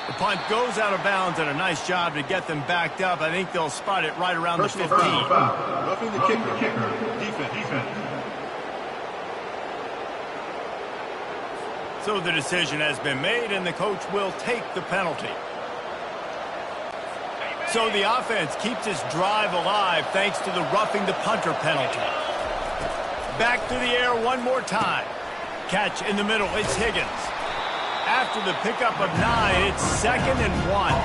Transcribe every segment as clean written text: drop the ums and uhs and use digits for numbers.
The punt goes out of bounds, and a nice job to get them backed up. I think they'll spot it right around the 15. Roughing the kicker. Defense. So the decision has been made, and the coach will take the penalty. So the offense keeps its drive alive thanks to the roughing the punter penalty. Back to the air one more time. Catch in the middle. It's Higgins. After the pickup of 9, it's 2nd and 1.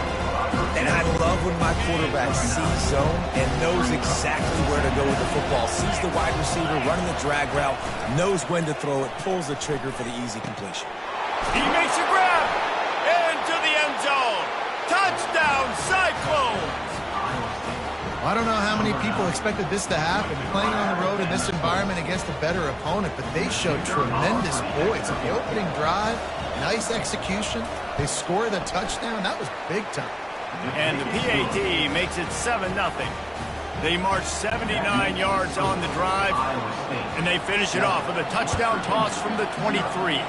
And I love when my quarterback sees zone and knows exactly where to go with the football. Sees the wide receiver running the drag route, knows when to throw it, pulls the trigger for the easy completion. He makes a grab into the end zone. Touchdown, Cyclones! I don't know how many people expected this to happen, playing on the road in this environment against a better opponent, but they showed tremendous poise. In the opening drive, nice execution. They score the touchdown. That was big time. And the PAT makes it 7-0. They march 79 yards on the drive, and they finish it off with a touchdown toss from the 23.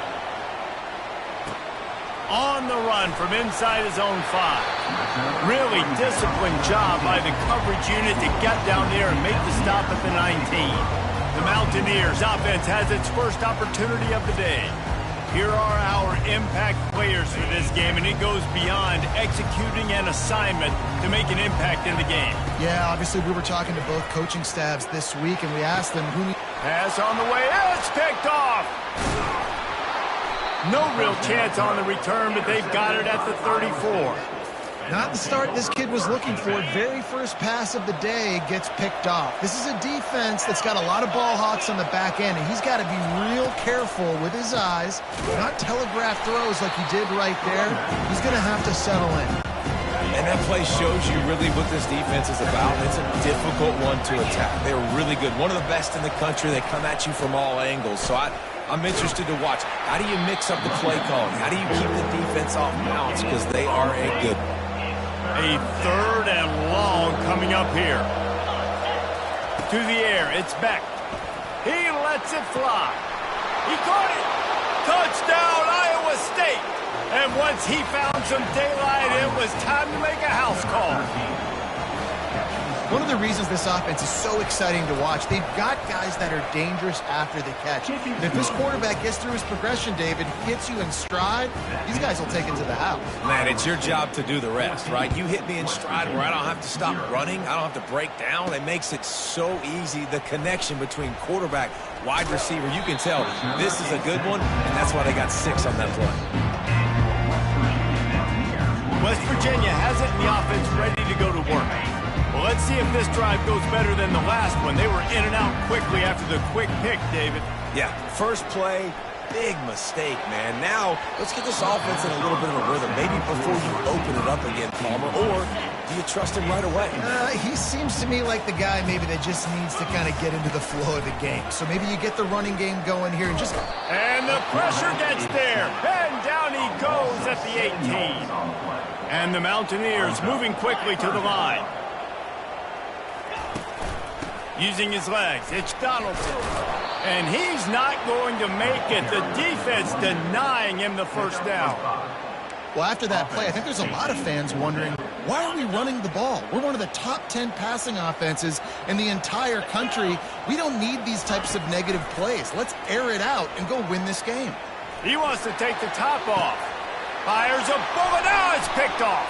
On the run from inside his own 5. Really disciplined job by the coverage unit to get down there and make the stop at the 19. The Mountaineers offense has its first opportunity of the day. Here are our impact players for this game, and it goes beyond executing an assignment to make an impact in the game. Yeah, obviously we were talking to both coaching staffs this week, and we asked them who... Pass on the way. It's picked off. No real chance on the return, but they've got it at the 34. Not the start this kid was looking for. Very first pass of the day gets picked off. This is a defense that's got a lot of ball hawks on the back end, and he's got to be real careful with his eyes, not telegraph throws like he did right there. He's going to have to settle in. And that play shows you really what this defense is about. It's a difficult one to attack. They're really good. One of the best in the country. They come at you from all angles. So I'm interested to watch. How do you mix up the play calling? How do you keep the defense off balance? Because they are a good one. A 3rd and long coming up here. To the air, it's Beck. He lets it fly. He caught it. Touchdown, Iowa State. And once he found some daylight, it was time to make a house call. One of the reasons this offense is so exciting to watch, they've got guys that are dangerous after the catch. And if this quarterback gets through his progression, David, hits you in stride, these guys will take it to the house. Man, it's your job to do the rest, right? You hit me in stride where I don't have to stop running. I don't have to break down. It makes it so easy. The connection between quarterback, wide receiver, you can tell this is a good one, and that's why they got 6 on that play. West Virginia has it, and the offense ready to go to work. Well, let's see if this drive goes better than the last one. They were in and out quickly after the quick pick, David. Yeah, first play, big mistake, man. Now, let's get this offense in a little bit of a rhythm. Maybe before you open it up again, Palmer, or do you trust him right away? He seems to me like the guy maybe that just needs to kind of get into the flow of the game. So maybe you get the running game going here and just... And the pressure gets there, and down he goes at the 18. And the Mountaineers moving quickly to the line. Using his legs, it's Donaldson. And he's not going to make it. The defense denying him the first down. Well, after that play, I think there's a lot of fans wondering, why are we running the ball? We're one of the top 10 passing offenses in the entire country. We don't need these types of negative plays. Let's air it out and go win this game. He wants to take the top off. Fires a bullet. Now it's picked off.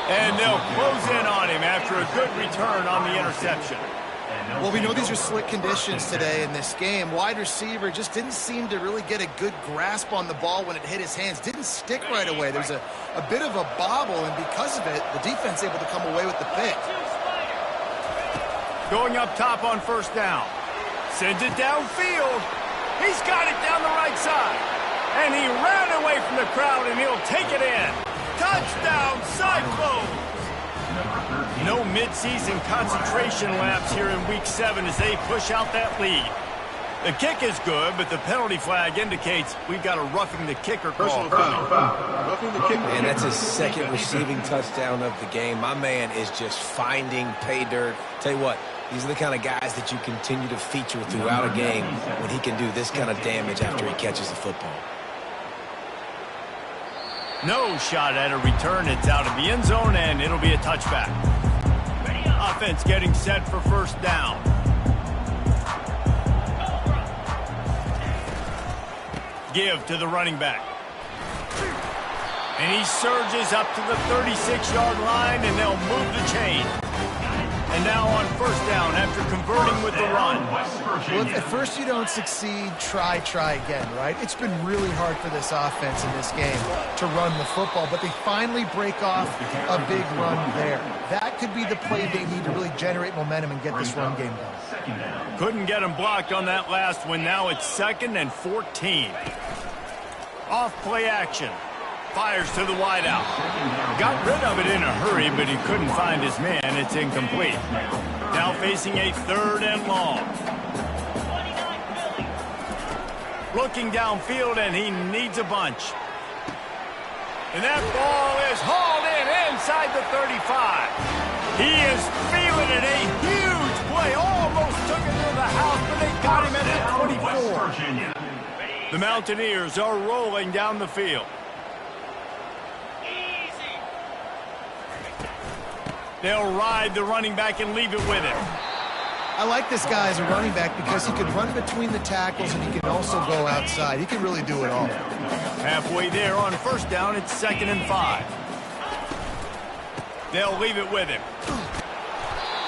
And they'll close in on him after a good return on the interception. Well, we know these are slick conditions today in this game. Wide receiver just didn't seem to really get a good grasp on the ball when it hit his hands. Didn't stick right away. There's a bit of a bobble, and because of it, the defense able to come away with the pick. Going up top on first down. Sends it downfield. He's got it down the right side. And he ran away from the crowd, and he'll take it in. Touchdown, Cyclones! No midseason concentration laps here in Week 7 as they push out that lead. The kick is good, but the penalty flag indicates we've got a roughing the kicker call coming. Roughing the kicker. And that's his 2nd receiving touchdown of the game. My man is just finding pay dirt. Tell you what, these are the kind of guys that you continue to feature throughout a game when he can do this kind of damage after he catches the football. No shot at a return. It's out of the end zone, and it'll be a touchback. Offense getting set for first down. Give to the running back. And he surges up to the 36-yard line, and they'll move the chain. And now on first down after converting with the run. Well, if at first you don't succeed, try again, right? It's been really hard for this offense in this game to run the football, but they finally break off a big run there. That could be the play they need to really generate momentum and get this run game going. Couldn't get him blocked on that last one. Now it's 2nd and 14. Off play action. Fires to the wideout. Got rid of it in a hurry, but he couldn't find his man. It's incomplete. Now facing a 3rd and long. Looking downfield, and he needs a bunch. And that ball is hauled in inside the 35. He is feeling it. A huge play. Almost took it to the house, but they got him at the 24. The Mountaineers are rolling down the field. They'll ride the running back and leave it with him. I like this guy as a running back because he can run between the tackles and he can also go outside. He can really do it all. Halfway there on first down, it's 2nd and 5. They'll leave it with him.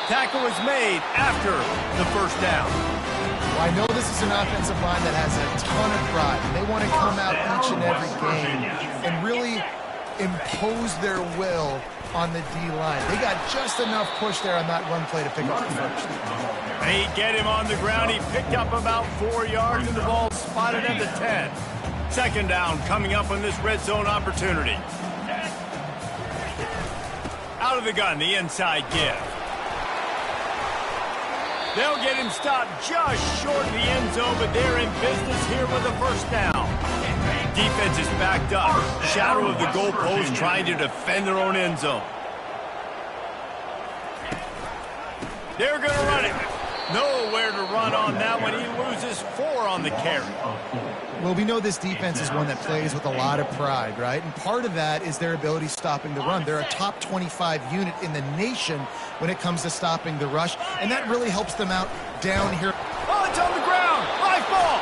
Tackle is made after the first down. Well, I know this is an offensive line that has a ton of pride, and they want to come out each and every game and really impose their will on the D-line. They got just enough push there on that run play to pick up the first. They get him on the ground. He picked up about 4 yards, and the ball spotted at the 10. 2nd down coming up on this red zone opportunity. Out of the gun, the inside give. They'll get him stopped just short of the end zone, but they're in business here with a first down. Defense is backed up. Shadow of the goalpost trying to defend their own end zone. They're going to run it. Nowhere to run on that one. He loses 4 on the carry. Well, we know this defense is one that plays with a lot of pride, right? And part of that is their ability stopping the run. They're a top 25 unit in the nation when it comes to stopping the rush, and that really helps them out down here. Oh, it's on the ground. High ball.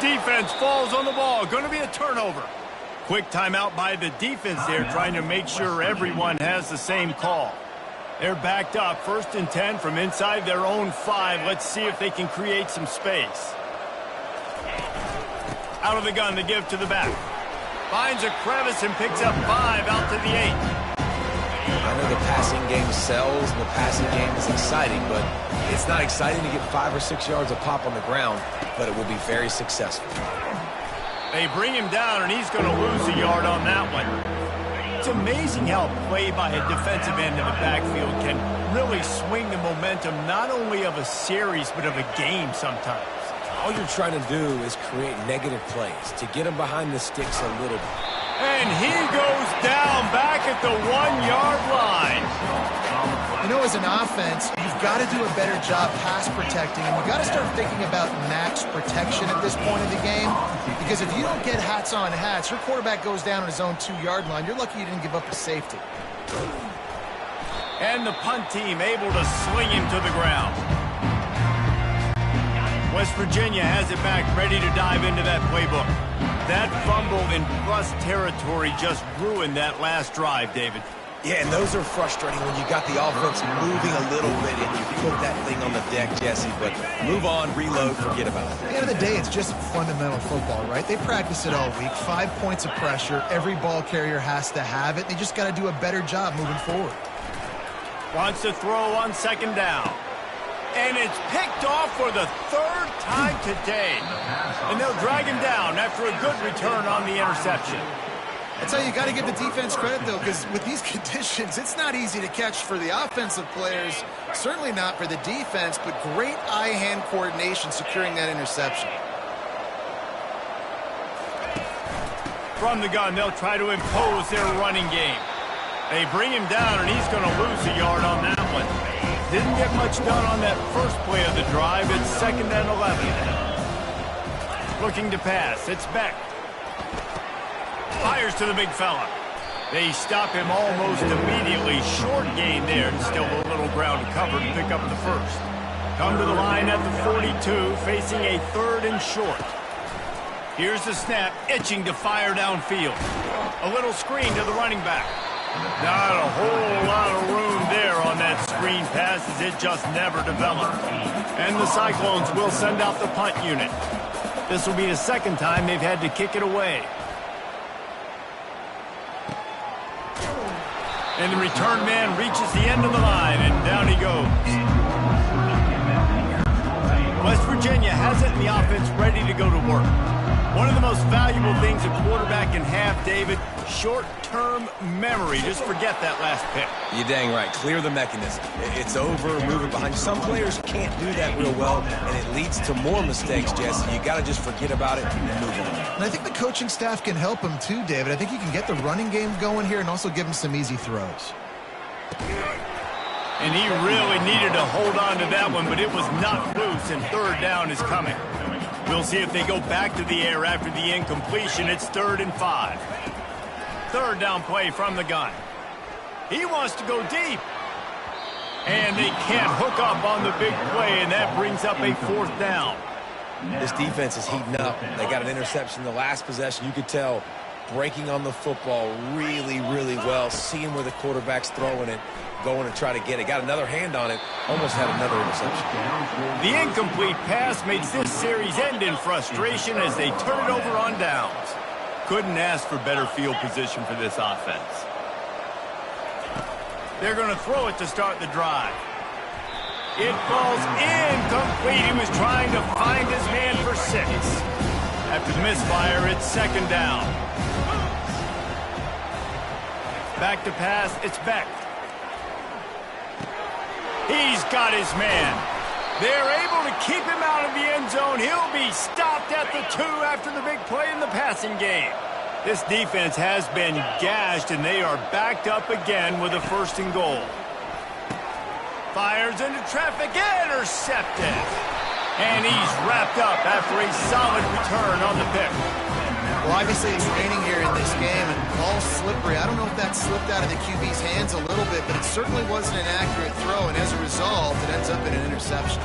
Defense falls on the ball. Going to be a turnover. Quick timeout by the defense there, trying to make sure everyone has the same call. They're backed up. 1st and 10 from inside their own 5. Let's see if they can create some space. Out of the gun, the give to the back. Finds a crevice and picks up 5 out to the 8. I know the passing game sells and the passing game is exciting, but it's not exciting to get 5 or 6 yards of pop on the ground, but it will be very successful. They bring him down, and he's going to lose a yard on that one. It's amazing how play by a defensive end of the backfield can really swing the momentum not only of a series, but of a game sometimes. All you're trying to do is create negative plays to get them behind the sticks a little bit. And he goes down back at the 1-yard line. You know, as an offense, you've got to do a better job pass protecting, and you've got to start thinking about max protection at this point of the game, because if you don't get hats on hats, your quarterback goes down on his own 2-yard line. You're lucky you didn't give up a safety. And the punt team able to sling him to the ground. West Virginia has it back, ready to dive into that playbook. That fumble in plus territory just ruined that last drive, David. Yeah, and those are frustrating when you got the offense moving a little bit and you put that thing on the deck, Jesse. But move on, reload, forget about it. At the end of the day, it's just fundamental football, right? They practice it all week. 5 points of pressure. Every ball carrier has to have it. They just got to do a better job moving forward. Wants to throw on 2nd down. And it's picked off for the 3rd time today. And they'll drag him down after a good return on the interception. That's how you got to give the defense credit, though, because with these conditions, it's not easy to catch for the offensive players, certainly not for the defense, but great eye-hand coordination securing that interception. From the gun, they'll try to impose their running game. They bring him down, and he's going to lose a yard on that one. Didn't get much done on that first play of the drive. It's 2nd and 11. Looking to pass. It's Beck. fires to the big fella. They stop him almost immediately. Short gain there, and still a little ground to cover to pick up the first. Come to the line at the 42, facing a 3rd and short. Here's the snap, itching to fire downfield. A little screen to the running back. Not a whole lot of room there on that screen pass, as it just never developed. And the Cyclones will send out the punt unit. This will be the 2nd time they've had to kick it away. And the return man reaches the end of the line, and down he goes. West Virginia has it in the offense ready to go to work. One of the most valuable things a quarterback can have, David, short-term memory. Just forget that last pick. You're dang right. Clear the mechanism. It's over, moving behind. Some players can't do that real well, and it leads to more mistakes, Jesse. You got to just forget about it and move on. And I think the coaching staff can help him too, David. I think you can get the running game going here and also give him some easy throws. And he really needed to hold on to that one, but it was knocked loose, and 3rd down is coming. We'll see if they go back to the air after the incompletion. It's 3rd and 5. 3rd down play from the gun. He wants to go deep. And they can't hook up on the big play, and that brings up a 4th down. This defense is heating up. They got an interception the last possession. You could tell breaking on the football really, really well, seeing where the quarterback's throwing it, going to try to get it. Got another hand on it, almost had another interception. The incomplete pass makes this series end in frustration as they turn it over on downs. Couldn't ask for better field position for this offense. They're going to throw it to start the drive. It falls incomplete. He was trying to find his man for 6. After the misfire, it's 2nd down. Back to pass, it's Beck. He's got his man. They're able to keep him out of the end zone. He'll be stopped at the 2 after the big play in the passing game. This defense has been gashed, and they are backed up again with a 1st and goal. Fires into traffic, intercepted. And he's wrapped up after a solid return on the pick. Well, obviously it's raining here in this game, and ball's slippery. I don't know if that slipped out of the QB's hands a little bit, but it certainly wasn't an accurate throw, and as a result, it ends up in an interception.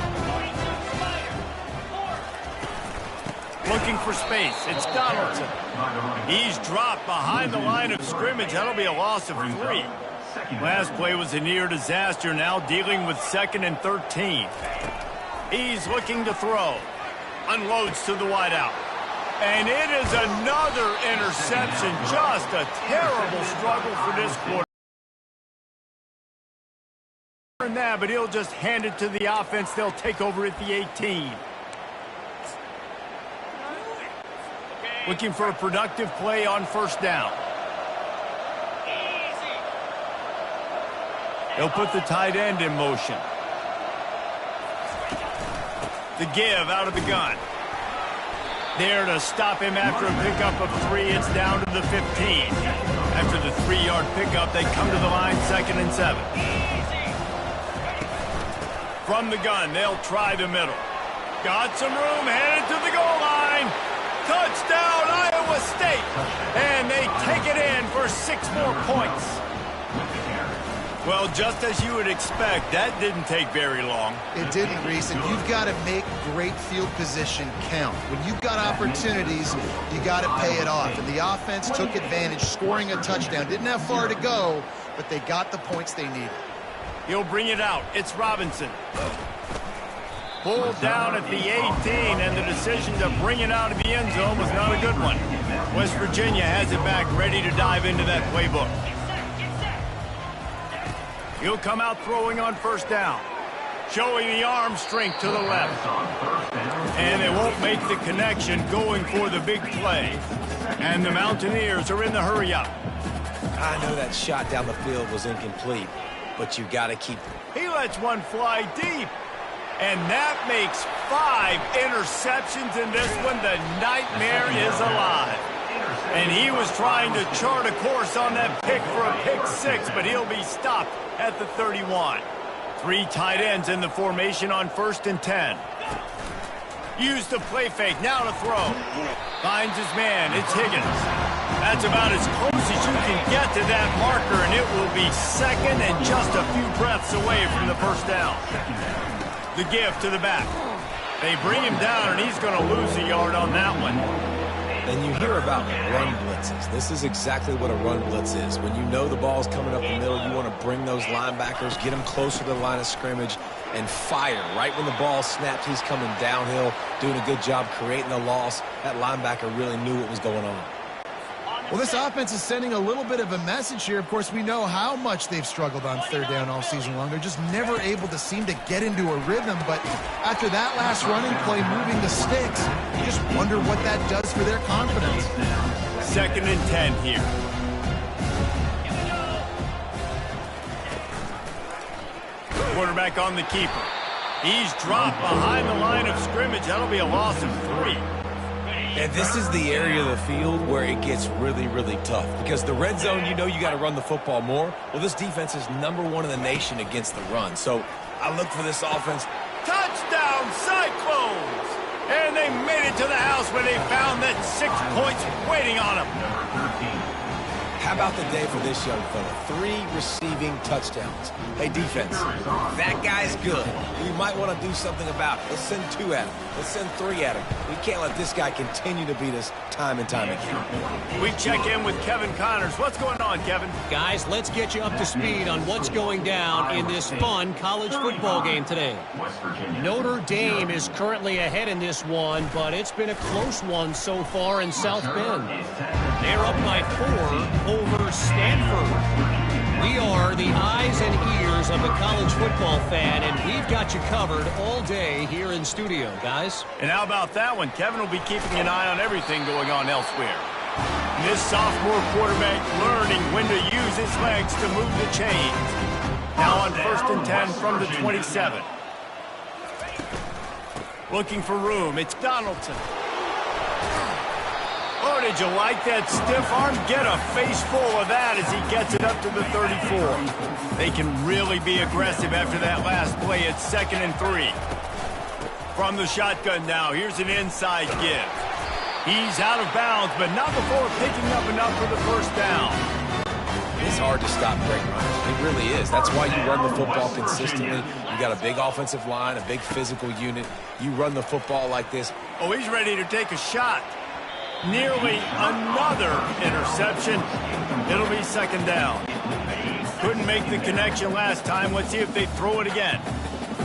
Looking for space, it's Donaldson. He's dropped behind the line of scrimmage. That'll be a loss of 3. Last play was a near disaster, now dealing with 2nd and 13. He's looking to throw. Unloads to the wideout. And it is another interception. Just a terrible struggle for this quarter. But he'll just hand it to the offense. They'll take over at the 18. Looking for a productive play on 1st down. They'll put the tight end in motion. The give out of the gun. There to stop him after a pickup of 3. It's down to the 15. After the 3-yard pickup, they come to the line 2nd and 7. From the gun, they'll try the middle. Got some room, headed to the goal line. Touchdown, Iowa State. And they take it in for 6 more points. Well, just as you would expect, that didn't take very long. It didn't, Reese, and you've got to make great field position count. When you've got opportunities, you got to pay it off. And the offense took advantage, scoring a touchdown. Didn't have far to go, but they got the points they needed. He'll bring it out. It's Robinson. Pulled down at the 18, and the decision to bring it out of the end zone was not a good one. West Virginia has it back, ready to dive into that playbook. He'll come out throwing on 1st down. Showing the arm strength to the left. And they won't make the connection, going for the big play. And the Mountaineers are in the hurry-up. I know that shot down the field was incomplete, but you got to keep it. He lets one fly deep. And that makes 5 interceptions in this one. The nightmare is alive. And he was trying to chart a course on that pick for a pick 6, but he'll be stopped at the 31. 3 tight ends in the formation on 1st and 10. Use the play fake, now to throw. Finds his man, it's Higgins. That's about as close as you can get to that marker, and it will be second and just a few breaths away from the first down. The give to the back. They bring him down, and he's going to lose a yard on that one. And you hear about run blitzes. This is exactly what a run blitz is. When you know the ball's coming up the middle, you want to bring those linebackers, get them closer to the line of scrimmage, and fire. Right when the ball snaps, he's coming downhill, doing a good job creating a loss. That linebacker really knew what was going on. Well, this offense is sending a little bit of a message here. Of course, we know how much they've struggled on third down all season long. They're just never able to seem to get into a rhythm. But after that last running play, moving the sticks, you just wonder what that does for their confidence. 2nd and 10 here. Quarterback on the keeper. He's dropped behind the line of scrimmage. That'll be a loss of 3. And this is the area of the field where it gets really, really tough. Because the red zone, you know you got to run the football more. Well, this defense is #1 in the nation against the run. So I look for this offense. Touchdown, Cyclones! And they made it to the house where they found that 6 points waiting on them. How about the day for this young fella? 3 receiving touchdowns. Hey, defense, that guy's good. We might want to do something about it. Let's send 2 at him. Let's send 3 at him. We can't let this guy continue to beat us time and time again. We check in with Kevin Connors. What's going on, Kevin? Guys, let's get you up to speed on what's going down in this fun college football game today. Notre Dame is currently ahead in this one, but it's been a close one so far in South Bend. They're up by 4 over Stanford. We are the eyes and ears of the college football fan, and we've got you covered all day here in studio, guys. And how about that one? Kevin will be keeping an eye on everything going on elsewhere. This sophomore quarterback learning when to use his legs to move the chains. Now on 1st and 10 from the 27. Looking for room. It's Donaldson. Oh, did you like that stiff arm? Get a face full of that as he gets it up to the 34. They can really be aggressive after that last play. It's 2nd and 3. From the shotgun now, here's an inside give. He's out of bounds, but not before picking up enough for the first down. It's hard to stop great runners. It really is. That's why you run the football consistently. You got a big offensive line, a big physical unit. You run the football like this. Oh, he's ready to take a shot. Nearly another interception. It'll be 2nd down. Couldn't make the connection last time. Let's see if they throw it again.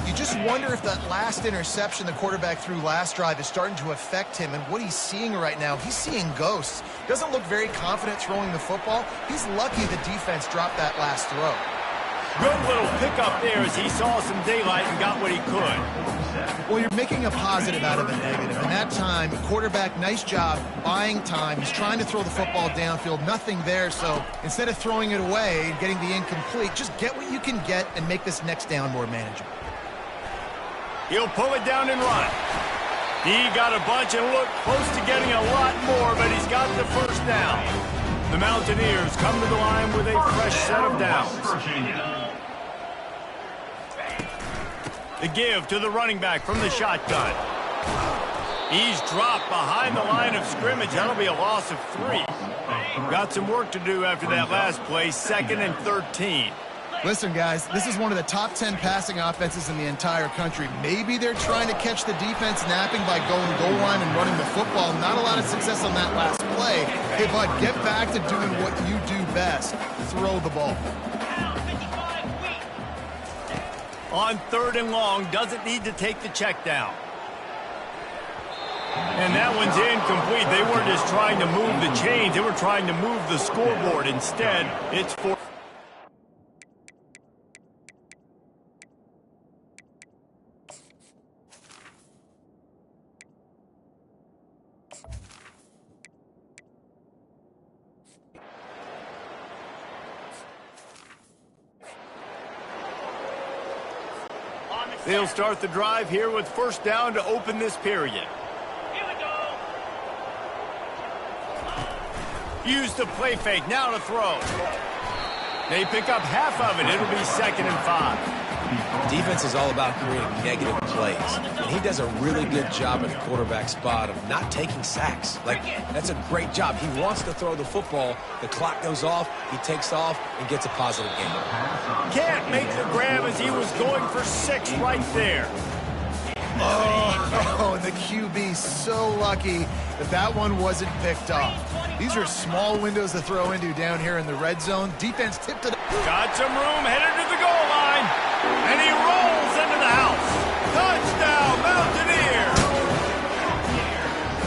You just wonder if that last interception the quarterback threw last drive is starting to affect him and what he's seeing right now. He's seeing ghosts. Doesn't look very confident throwing the football. He's lucky the defense dropped that last throw. Good little pickup there as he saw some daylight and got what he could. Well, you're making a positive out of a negative. And that time, quarterback, nice job, buying time. He's trying to throw the football downfield. Nothing there, so instead of throwing it away and getting the incomplete, just get what you can get and make this next down more manageable. He'll pull it down and run. He got a bunch and looked close to getting a lot more, but he's got the first down. The Mountaineers come to the line with a fresh set of downs. The give to the running back from the shotgun. He's dropped behind the line of scrimmage. That'll be a loss of 3. Got some work to do after that last play. 2nd and 13. Listen, guys, this is one of the top 10 passing offenses in the entire country. Maybe they're trying to catch the defense napping by going goal line and running the football. Not a lot of success on that last play. Hey, bud, get back to doing what you do best. Throw the ball. On 3rd and long, doesn't need to take the check down. And that one's incomplete. They weren't just trying to move the chains. They were trying to move the scoreboard. Instead, it's 4th. They'll start the drive here with 1st down to open this period. Here we go. Use the play fake. Now to throw. They pick up half of it. It'll be 2nd and 5. Defense is all about creating negative plays, and he does a really good job at the quarterback spot of not taking sacks. Like, that's a great job. He wants to throw the football. The clock goes off, he takes off, and gets a positive gain. Can't make the grab as he was going for 6 right there. Oh, and the QB so lucky that that one wasn't picked off. These are small windows to throw into down here in the red zone. Defense tipped it. Got some room, headed to the goal line, and he rolls into the house. Touchdown, Mountaineers!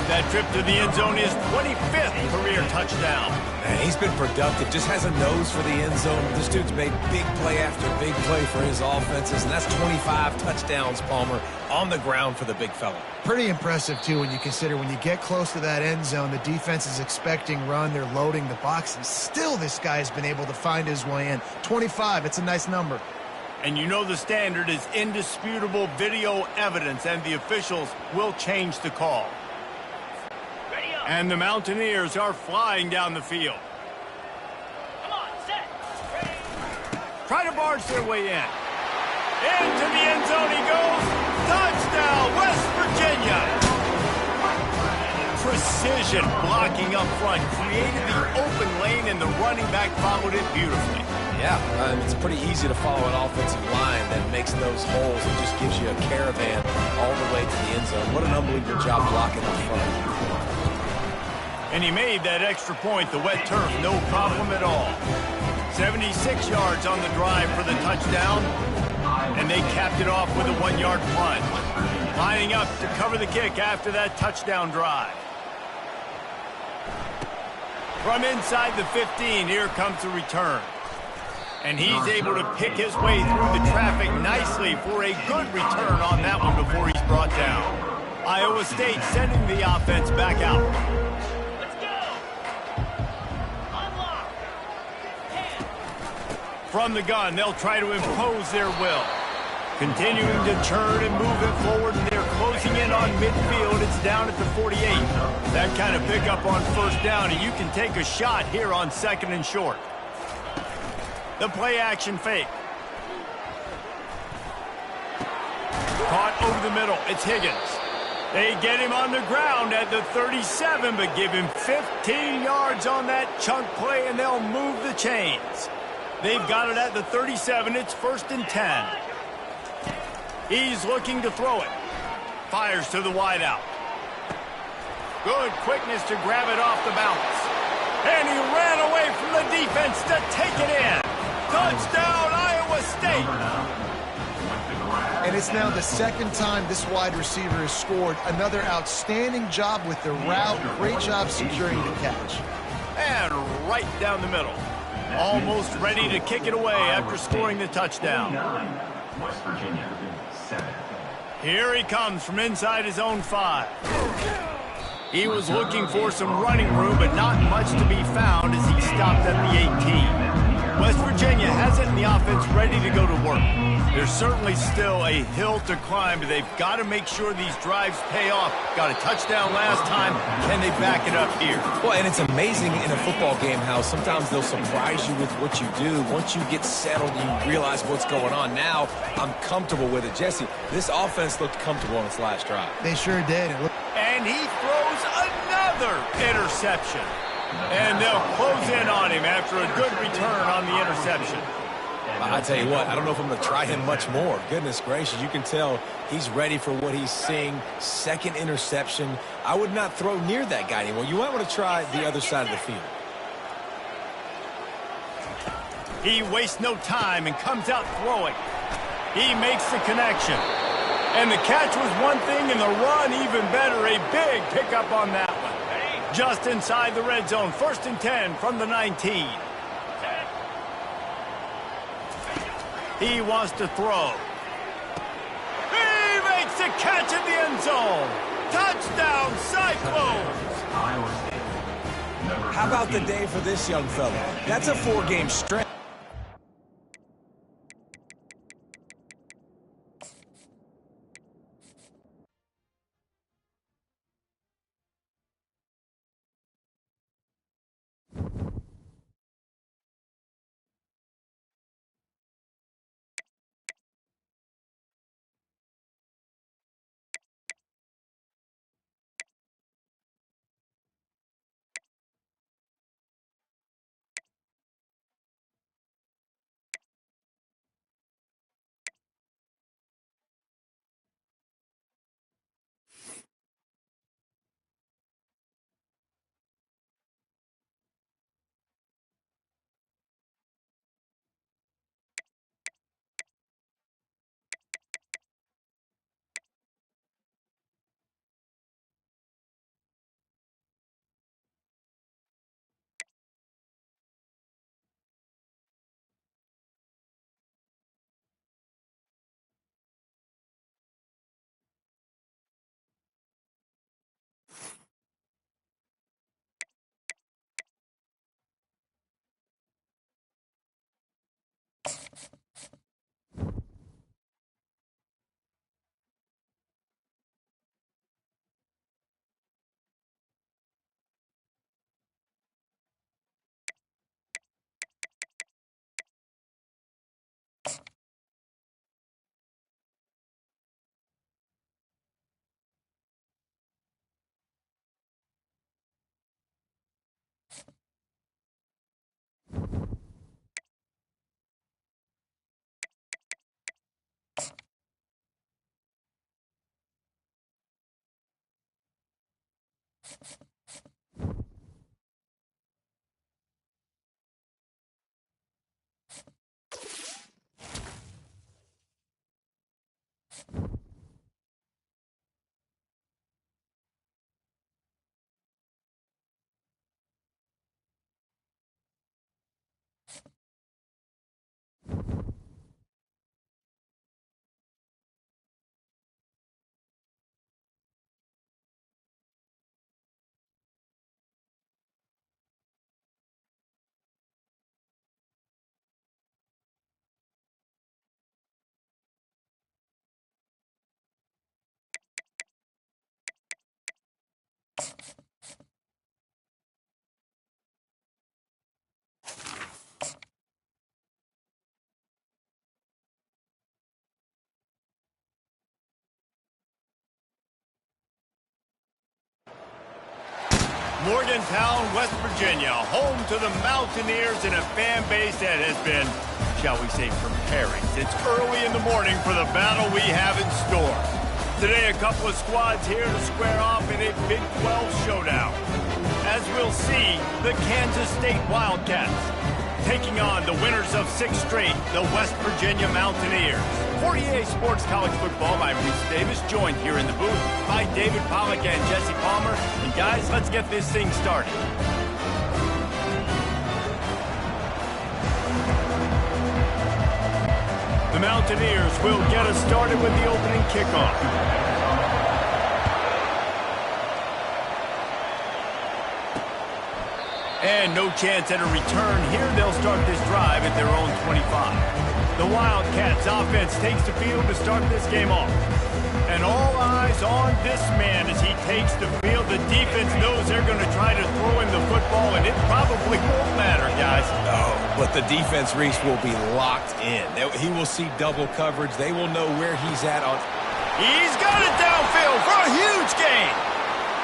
That trip to the end zone is 25th career touchdown. Man, he's been productive, just has a nose for the end zone. This dude's made big play after big play for his offenses, and that's 25 touchdowns, Palmer, on the ground for the big fella. Pretty impressive, too, when you consider when you get close to that end zone, the defense is expecting run, they're loading the box, and still this guy's been able to find his way in. 25, it's a nice number. And you know the standard is indisputable video evidence, and the officials will change the call. And the Mountaineers are flying down the field. Come on, set. Ready. Try to barge their way in. Into the end zone he goes. Touchdown, West Virginia. Precision blocking up front created the open lane, and the running back followed it beautifully. Yeah, it's pretty easy to follow an offensive line that makes those holes and just gives you a caravan all the way to the end zone. What an unbelievable job blocking up front. And he made that extra point, the wet turf, no problem at all. 76 yards on the drive for the touchdown, and they capped it off with a 1-yard plunge. Lining up to cover the kick after that touchdown drive. From inside the 15, here comes the return. And he's able to pick his way through the traffic nicely for a good return on that one before he's brought down. Iowa State sending the offense back out. From the gun, they'll try to impose their will. Continuing to turn and move it forward, and they're closing in on midfield. It's down at the 48. That kind of pickup on first down, and you can take a shot here on 2nd and short. The play action fake. Caught over the middle. It's Higgins. They get him on the ground at the 37, but give him 15 yards on that chunk play, and they'll move the chains. They've got it at the 37. It's 1st and 10. He's looking to throw it. Fires to the wideout. Good quickness to grab it off the bounce. And he ran away from the defense to take it in. Touchdown, Iowa State. And it's now the 2nd time this wide receiver has scored. Another outstanding job with the route. Great job securing the catch. And right down the middle. Almost ready to kick it away after scoring the touchdown. West Virginia, 7. Here he comes from inside his own 5. He was looking for some running room, but not much to be found as he stopped at the 18. West Virginia has it in the offense ready to go to work. There's certainly still a hill to climb, but they've got to make sure these drives pay off. Got a touchdown last time. Can they back it up here? Well, and it's amazing in a football game how sometimes they'll surprise you with what you do. Once you get settled, you realize what's going on. Now, I'm comfortable with it. Jesse, this offense looked comfortable on its last drive. They sure did. And he throws another interception. And they'll close in on him after a good return on the interception. I tell you what, I don't know if I'm going to try him much more. Goodness gracious, you can tell he's ready for what he's seeing. 2nd interception. I would not throw near that guy anymore. You might want to try the other side of the field. He wastes no time and comes out throwing. He makes the connection. And the catch was one thing, and the run even better. A big pickup on that one. Just inside the red zone. 1st and 10 from the 19. He wants to throw. He makes a catch in the end zone. Touchdown, Cyclones. How about the day for this young fella? That's a 4-game stretch. Morgantown, West Virginia, home to the Mountaineers and a fan base that has been, shall we say, preparing since early in the morning for the battle we have in store. Today, a couple of squads here to square off in a Big 12 showdown. As we'll see, the Kansas State Wildcats taking on the winners of 6 straight, the West Virginia Mountaineers. For EA Sports College Football, I'm Reese Davis, joined here in the booth by David Pollack and Jesse Palmer. And guys, let's get this thing started. The Mountaineers will get us started with the opening kickoff. And no chance at a return here. They'll start this drive at their own 25. The Wildcats offense takes the field to start this game off. And all eyes on this man as he takes the field. The defense knows they're going to try to throw him the football, and it probably won't matter, guys. Oh, but the defense, Reese, will be locked in. He will see double coverage. They will know where he's at on. He's got it downfield for a huge gain.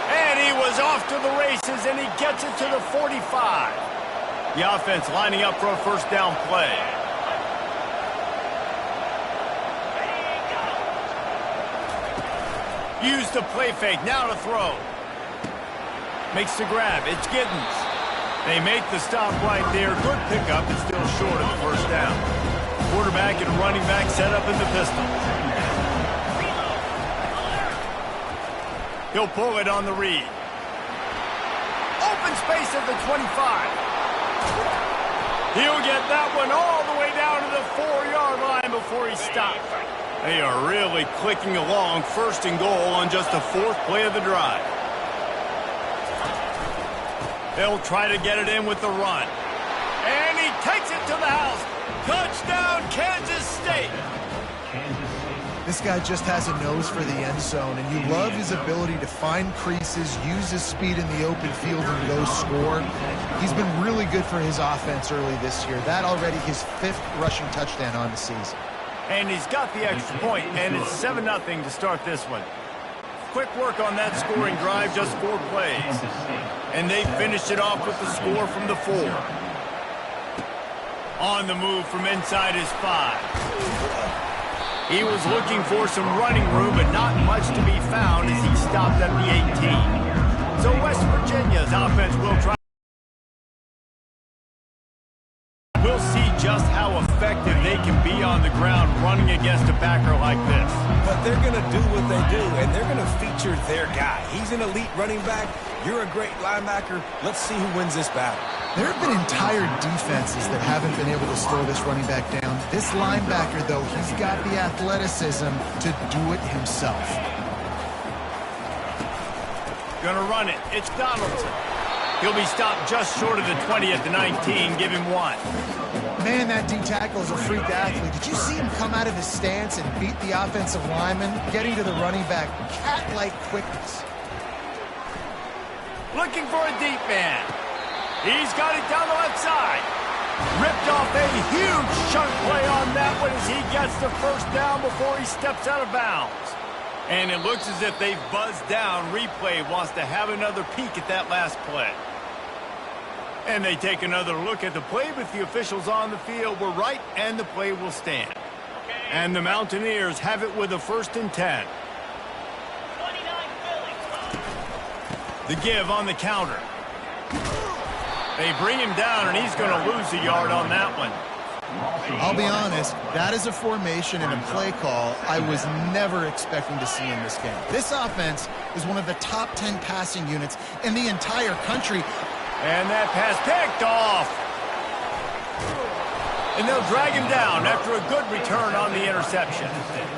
And he was off to the races, and he gets it to the 45. The offense lining up for a first down play. Use the play fake, now to throw. Makes the grab, it's Giddens. They make the stop right there. Good pickup, it's still short of the first down. Quarterback and running back set up in the pistol. He'll pull it on the read. Open space at the 25. He'll get that one all the way down to the 4-yard line before he stops. They are really clicking along, first and goal on just the 4th play of the drive. They'll try to get it in with the run. And he takes it to the house. Touchdown, Kansas State. This guy just has a nose for the end zone, and you love his ability to find creases, use his speed in the open field, and go score. He's been really good for his offense early this year. That already his 5th rushing touchdown on the season. And he's got the extra point, and it's 7-0 to start this one. Quick work on that scoring drive, just 4 plays. And they finished it off with the score from the 4. On the move from inside his 5. He was looking for some running room, but not much to be found as he stopped at the 18. So West Virginia's offense will try. We'll see just how effective they can be on the ground running against a backer like this. But they're going to do what they do, and they're going to feature their guy. He's an elite running back. You're a great linebacker. Let's see who wins this battle. There have been entire defenses that haven't been able to slow this running back down. This linebacker, though, he's got the athleticism to do it himself. Gonna run it. It's Donaldson. He'll be stopped just short of the 20 at the 19. Give him 1. Man, that D-tackle is a freak athlete. Did you see him come out of his stance and beat the offensive lineman, getting to the running back? Cat-like quickness. Looking for a deep man. He's got it down the left side. Ripped off a huge chunk play on that one as he gets the first down before he steps out of bounds. And it looks as if they've buzzed down. Replay wants to have another peek at that last play. And they take another look at the play, but the officials on the field were right, and the play will stand. And the Mountaineers have it with a 1st and 10. The give on the counter. They bring him down, and he's going to lose a yard on that one. I'll be honest, that is a formation and a play call I was never expecting to see in this game. This offense is one of the top 10 passing units in the entire country. And that pass picked off. And they'll drag him down after a good return on the interception.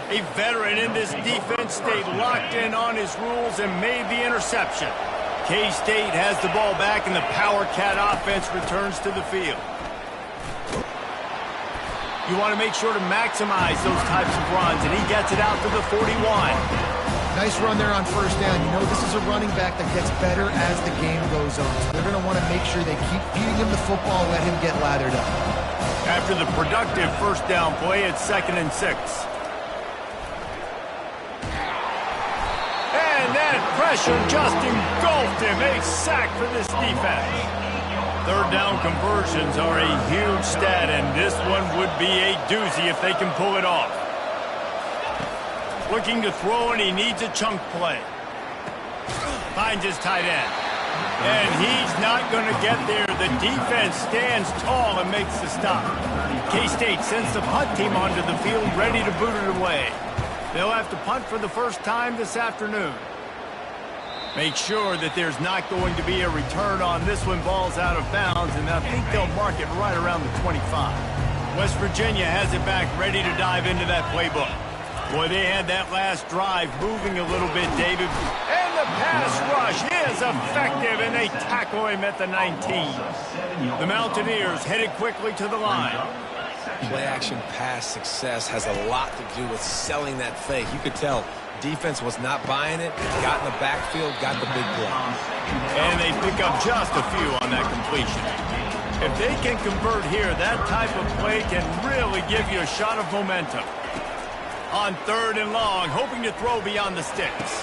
A veteran in this defense stayed locked in on his rules and made the interception. K-State has the ball back, and the Power Cat offense returns to the field. You want to make sure to maximize those types of runs, and he gets it out to the 41. Nice run there on first down. You know, this is a running back that gets better as the game goes on. So they're going to want to make sure they keep feeding him the football, let him get lathered up. After the productive first down play, it's 2nd and 6. And that pressure just engulfed him. A sack for this defense. Third down conversions are a huge stat, and this one would be a doozy if they can pull it off. Looking to throw, and he needs a chunk play. Finds his tight end. And he's not going to get there. The defense stands tall and makes the stop. K-State sends the punt team onto the field, ready to boot it away. They'll have to punt for the first time this afternoon. Make sure that there's not going to be a return on this one. Ball's out of bounds, and I think they'll mark it right around the 25. West Virginia has it back, ready to dive into that playbook. Boy, they had that last drive moving a little bit, David. And the pass rush is effective, and they tackle him at the 19. The Mountaineers headed quickly to the line. Play-action pass success has a lot to do with selling that fake. You could tell defense was not buying it, got in the backfield, got the big play. And they pick up just a few on that completion. If they can convert here, that type of play can really give you a shot of momentum. On 3rd and long, hoping to throw beyond the sticks.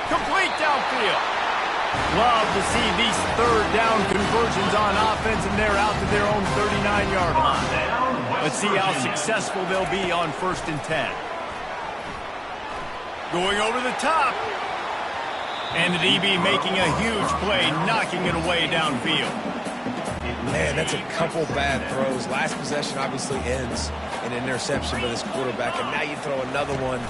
Complete downfield. Love to see these 3rd down conversions on offense, and they're out to their own 39-yard line. Let's see how successful they'll be on 1st and 10. Going over the top. And the DB making a huge play, knocking it away downfield. Man, that's a couple bad throws. Last possession obviously ends in an interception by this quarterback, and now you throw another one,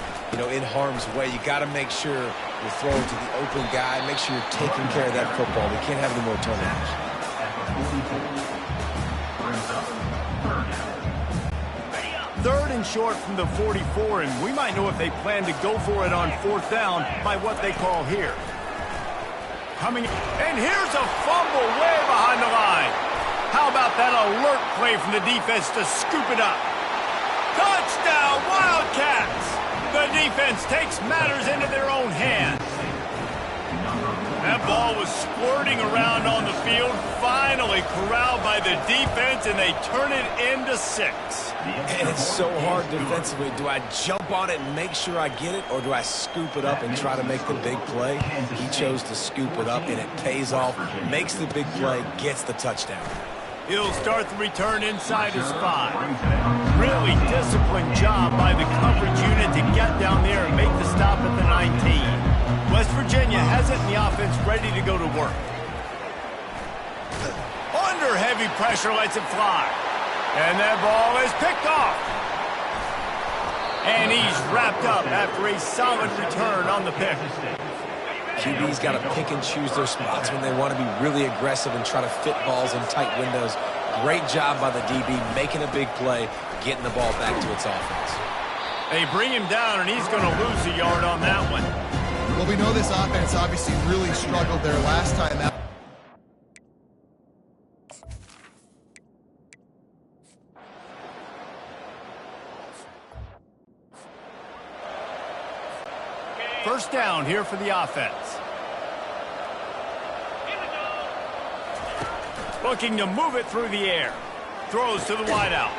in harm's way. You got to make sure you're throwing to the open guy. Make sure you're taking care of that football. We can't have any more turnovers. 3rd and short from the 44, and we might know if they plan to go for it on 4th down by what they call here. Coming, and here's a fumble way behind the line. How about that alert play from the defense to scoop it up? Touchdown, Wildcats! The defense takes matters into their own hands. That ball was squirting around on the field, finally corralled by the defense, and they turn it into 6. And it's so hard defensively. Do I jump on it and make sure I get it, or do I scoop it up and try to make the big play? He chose to scoop it up, and it pays off, makes the big play, gets the touchdown. He'll start the return inside his 5. Really disciplined job by the coverage unit to get down there and make the stop at the 19. West Virginia has it in the offense ready to go to work. Under heavy pressure, lets it fly. And that ball is picked off. And he's wrapped up after a solid return on the pick. QB's got to pick and choose their spots when they want to be really aggressive and try to fit balls in tight windows. Great job by the DB, making a big play, getting the ball back to its offense. They bring him down, and he's going to lose a yard on that one. Well, we know this offense obviously really struggled there last time out. First down here for the offense. Looking to move it through the air. Throws to the wideout.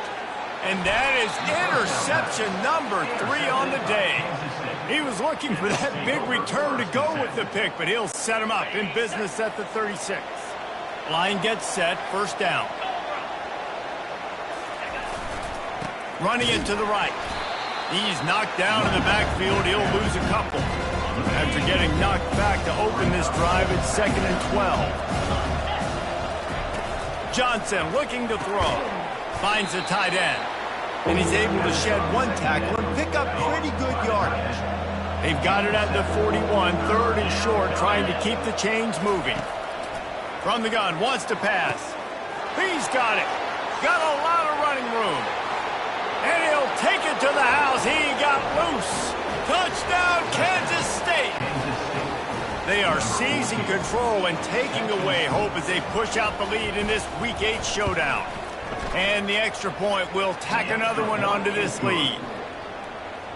And that is interception number 3 on the day. He was looking for that big return to go with the pick, but he'll set him up in business at the 36. Line gets set, first down. Running it to the right. He's knocked down in the backfield. He'll lose a couple. After getting knocked back to open this drive, it's 2nd and 12. Johnson looking to throw. Finds the tight end. And he's able to shed one tackle and pick up pretty good yardage. They've got it at the 41, 3rd and short, trying to keep the chains moving. From the gun, wants to pass. He's got it. Got a lot of running room. And he'll take it to the house. He got loose. Touchdown, Kansas State. They are seizing control and taking away hope as they push out the lead in this Week 8 showdown. And the extra point will tack another one onto this lead.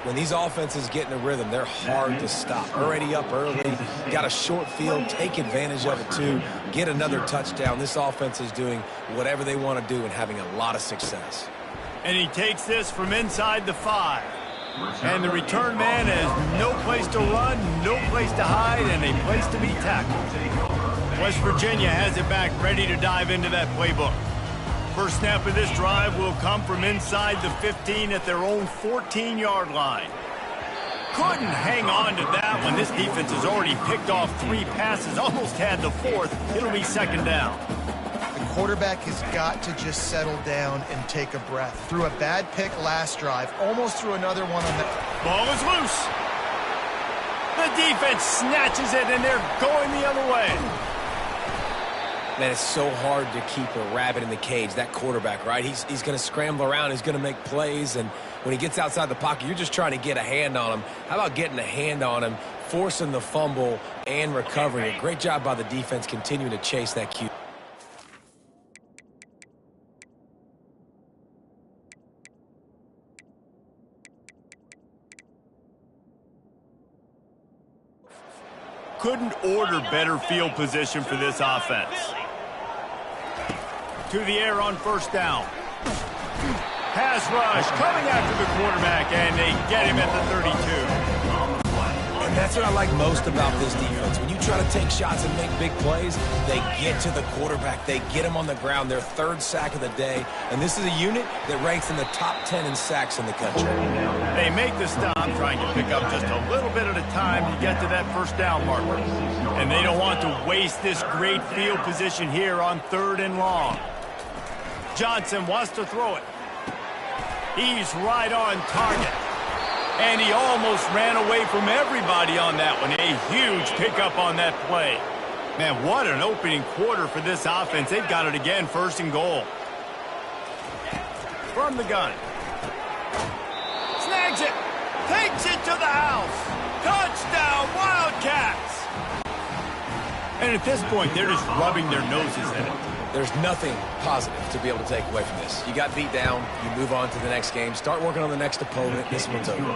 When these offenses get in a rhythm, they're hard to stop. Already up early, got a short field, take advantage of it too, get another touchdown. This offense is doing whatever they want to do and having a lot of success. And he takes this from inside the 5. And the return man has no place to run, no place to hide, and a place to be tackled. West Virginia has it back, ready to dive into that playbook. First snap of this drive will come from inside the 15 at their own 14-yard line. Couldn't hang on to that one. This defense has already picked off 3 passes, almost had the 4th. It'll be 2nd down. The quarterback has got to just settle down and take a breath. Threw a bad pick last drive, almost threw another one on the... Ball is loose. The defense snatches it, and they're going the other way. Man, it's so hard to keep a rabbit in the cage, that quarterback, right? He's going to scramble around. He's going to make plays, and when he gets outside the pocket, you're just trying to get a hand on him. How about getting a hand on him, forcing the fumble, and recovering it? Great job by the defense continuing to chase that cue. Couldn't order better field position for this offense. To the air on 1st down. Pass rush coming after the quarterback, and they get him at the 32. And that's what I like most about this defense. When you try to take shots and make big plays, they get to the quarterback. They get him on the ground. Their 3rd sack of the day. And this is a unit that ranks in the top 10 in sacks in the country. They make the stop, trying to pick up just a little bit at a time to get to that 1st down marker. And they don't want to waste this great field position here on 3rd and long. Johnson wants to throw it. He's right on target. And he almost ran away from everybody on that one. A huge pickup on that play. Man, what an opening quarter for this offense. They've got it again, 1st and goal. From the gun. Snags it. Takes it to the house. Touchdown, Wildcats. And at this point, they're just rubbing their noses in it. There's nothing positive to be able to take away from this. You got beat down, you move on to the next game, start working on the next opponent, this one's over.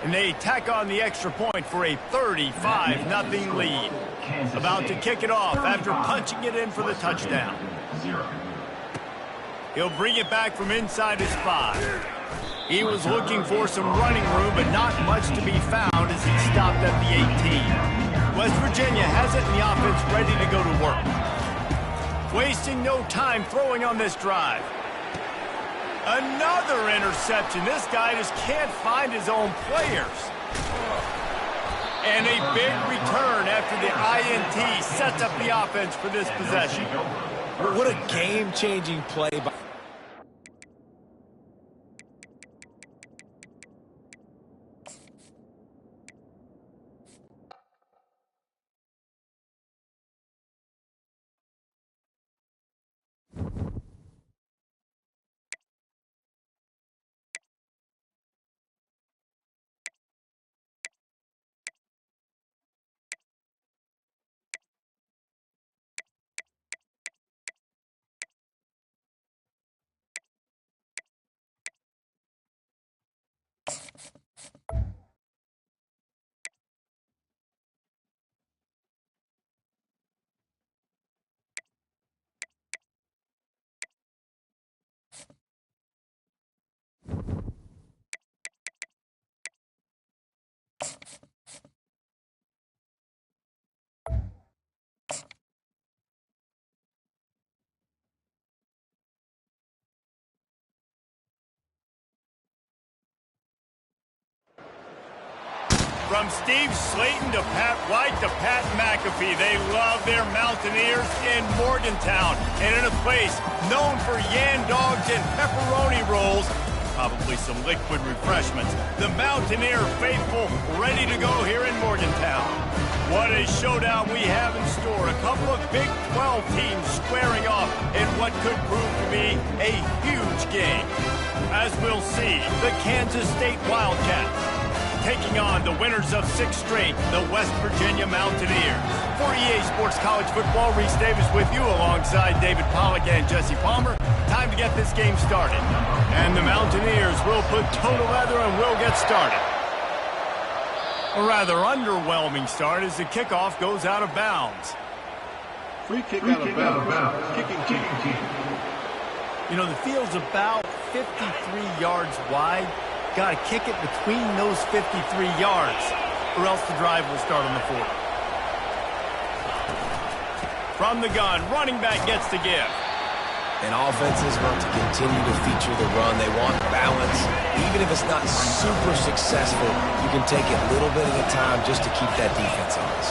And they tack on the extra point for a 35-0 lead. About to kick it off after punching it in for the touchdown. He'll bring it back from inside his 5. He was looking for some running room, but not much to be found as he stopped at the 18. West Virginia has it, and the offense ready to go to work. Wasting no time throwing on this drive. Another interception. This guy just can't find his own players. And a big return after the INT sets up the offense for this possession. What a game-changing play by From Steve Slayton to Pat White to Pat McAfee, they love their Mountaineers in Morgantown. And in a place known for Yan Dogs and pepperoni rolls, probably some liquid refreshments, the Mountaineer faithful ready to go here in Morgantown. What a showdown we have in store. A couple of Big 12 teams squaring off in what could prove to be a huge game. As we'll see, the Kansas State Wildcats taking on the winners of 6 straight, the West Virginia Mountaineers. For EA Sports College Football, Reese Davis with you alongside David Pollack and Jesse Palmer. Time to get this game started. And the Mountaineers will put toe to leather and will get started. A rather underwhelming start as the kickoff goes out of bounds. Free kick out of bounds. Kicking team. You know, the field's about 53 yards wide. Got to kick it between those 53 yards, or else the drive will start on the 40. From the gun, running back gets the give. And offenses want to continue to feature the run. They want balance. Even if it's not super successful, you can take it a little bit at a time just to keep that defense honest.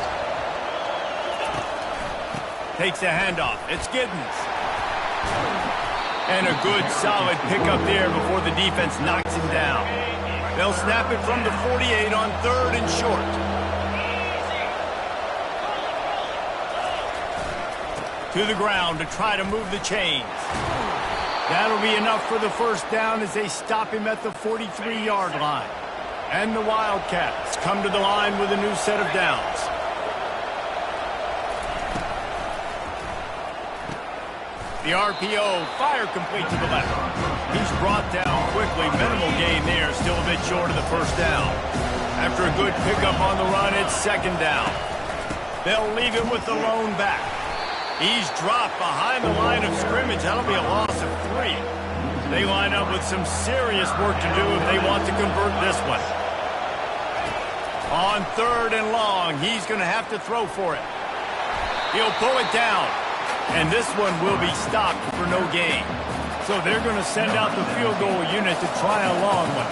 Takes the handoff. It's Giddens. And a good, solid pickup there before the defense knocks him down. They'll snap it from the 48 on 3rd and short. To the ground to try to move the chains. That'll be enough for the first down as they stop him at the 43-yard line. And the Wildcats come to the line with a new set of downs. The RPO, fire complete to the left. He's brought down quickly. Minimal gain there, still a bit short of the first down. After a good pickup on the run, it's 2nd down. They'll leave it with the lone back. He's dropped behind the line of scrimmage. That'll be a loss of 3. They line up with some serious work to do if they want to convert this one. On 3rd and long, he's going to have to throw for it. He'll pull it down. And this one will be stopped for no gain. So they're going to send out the field goal unit to try a long one.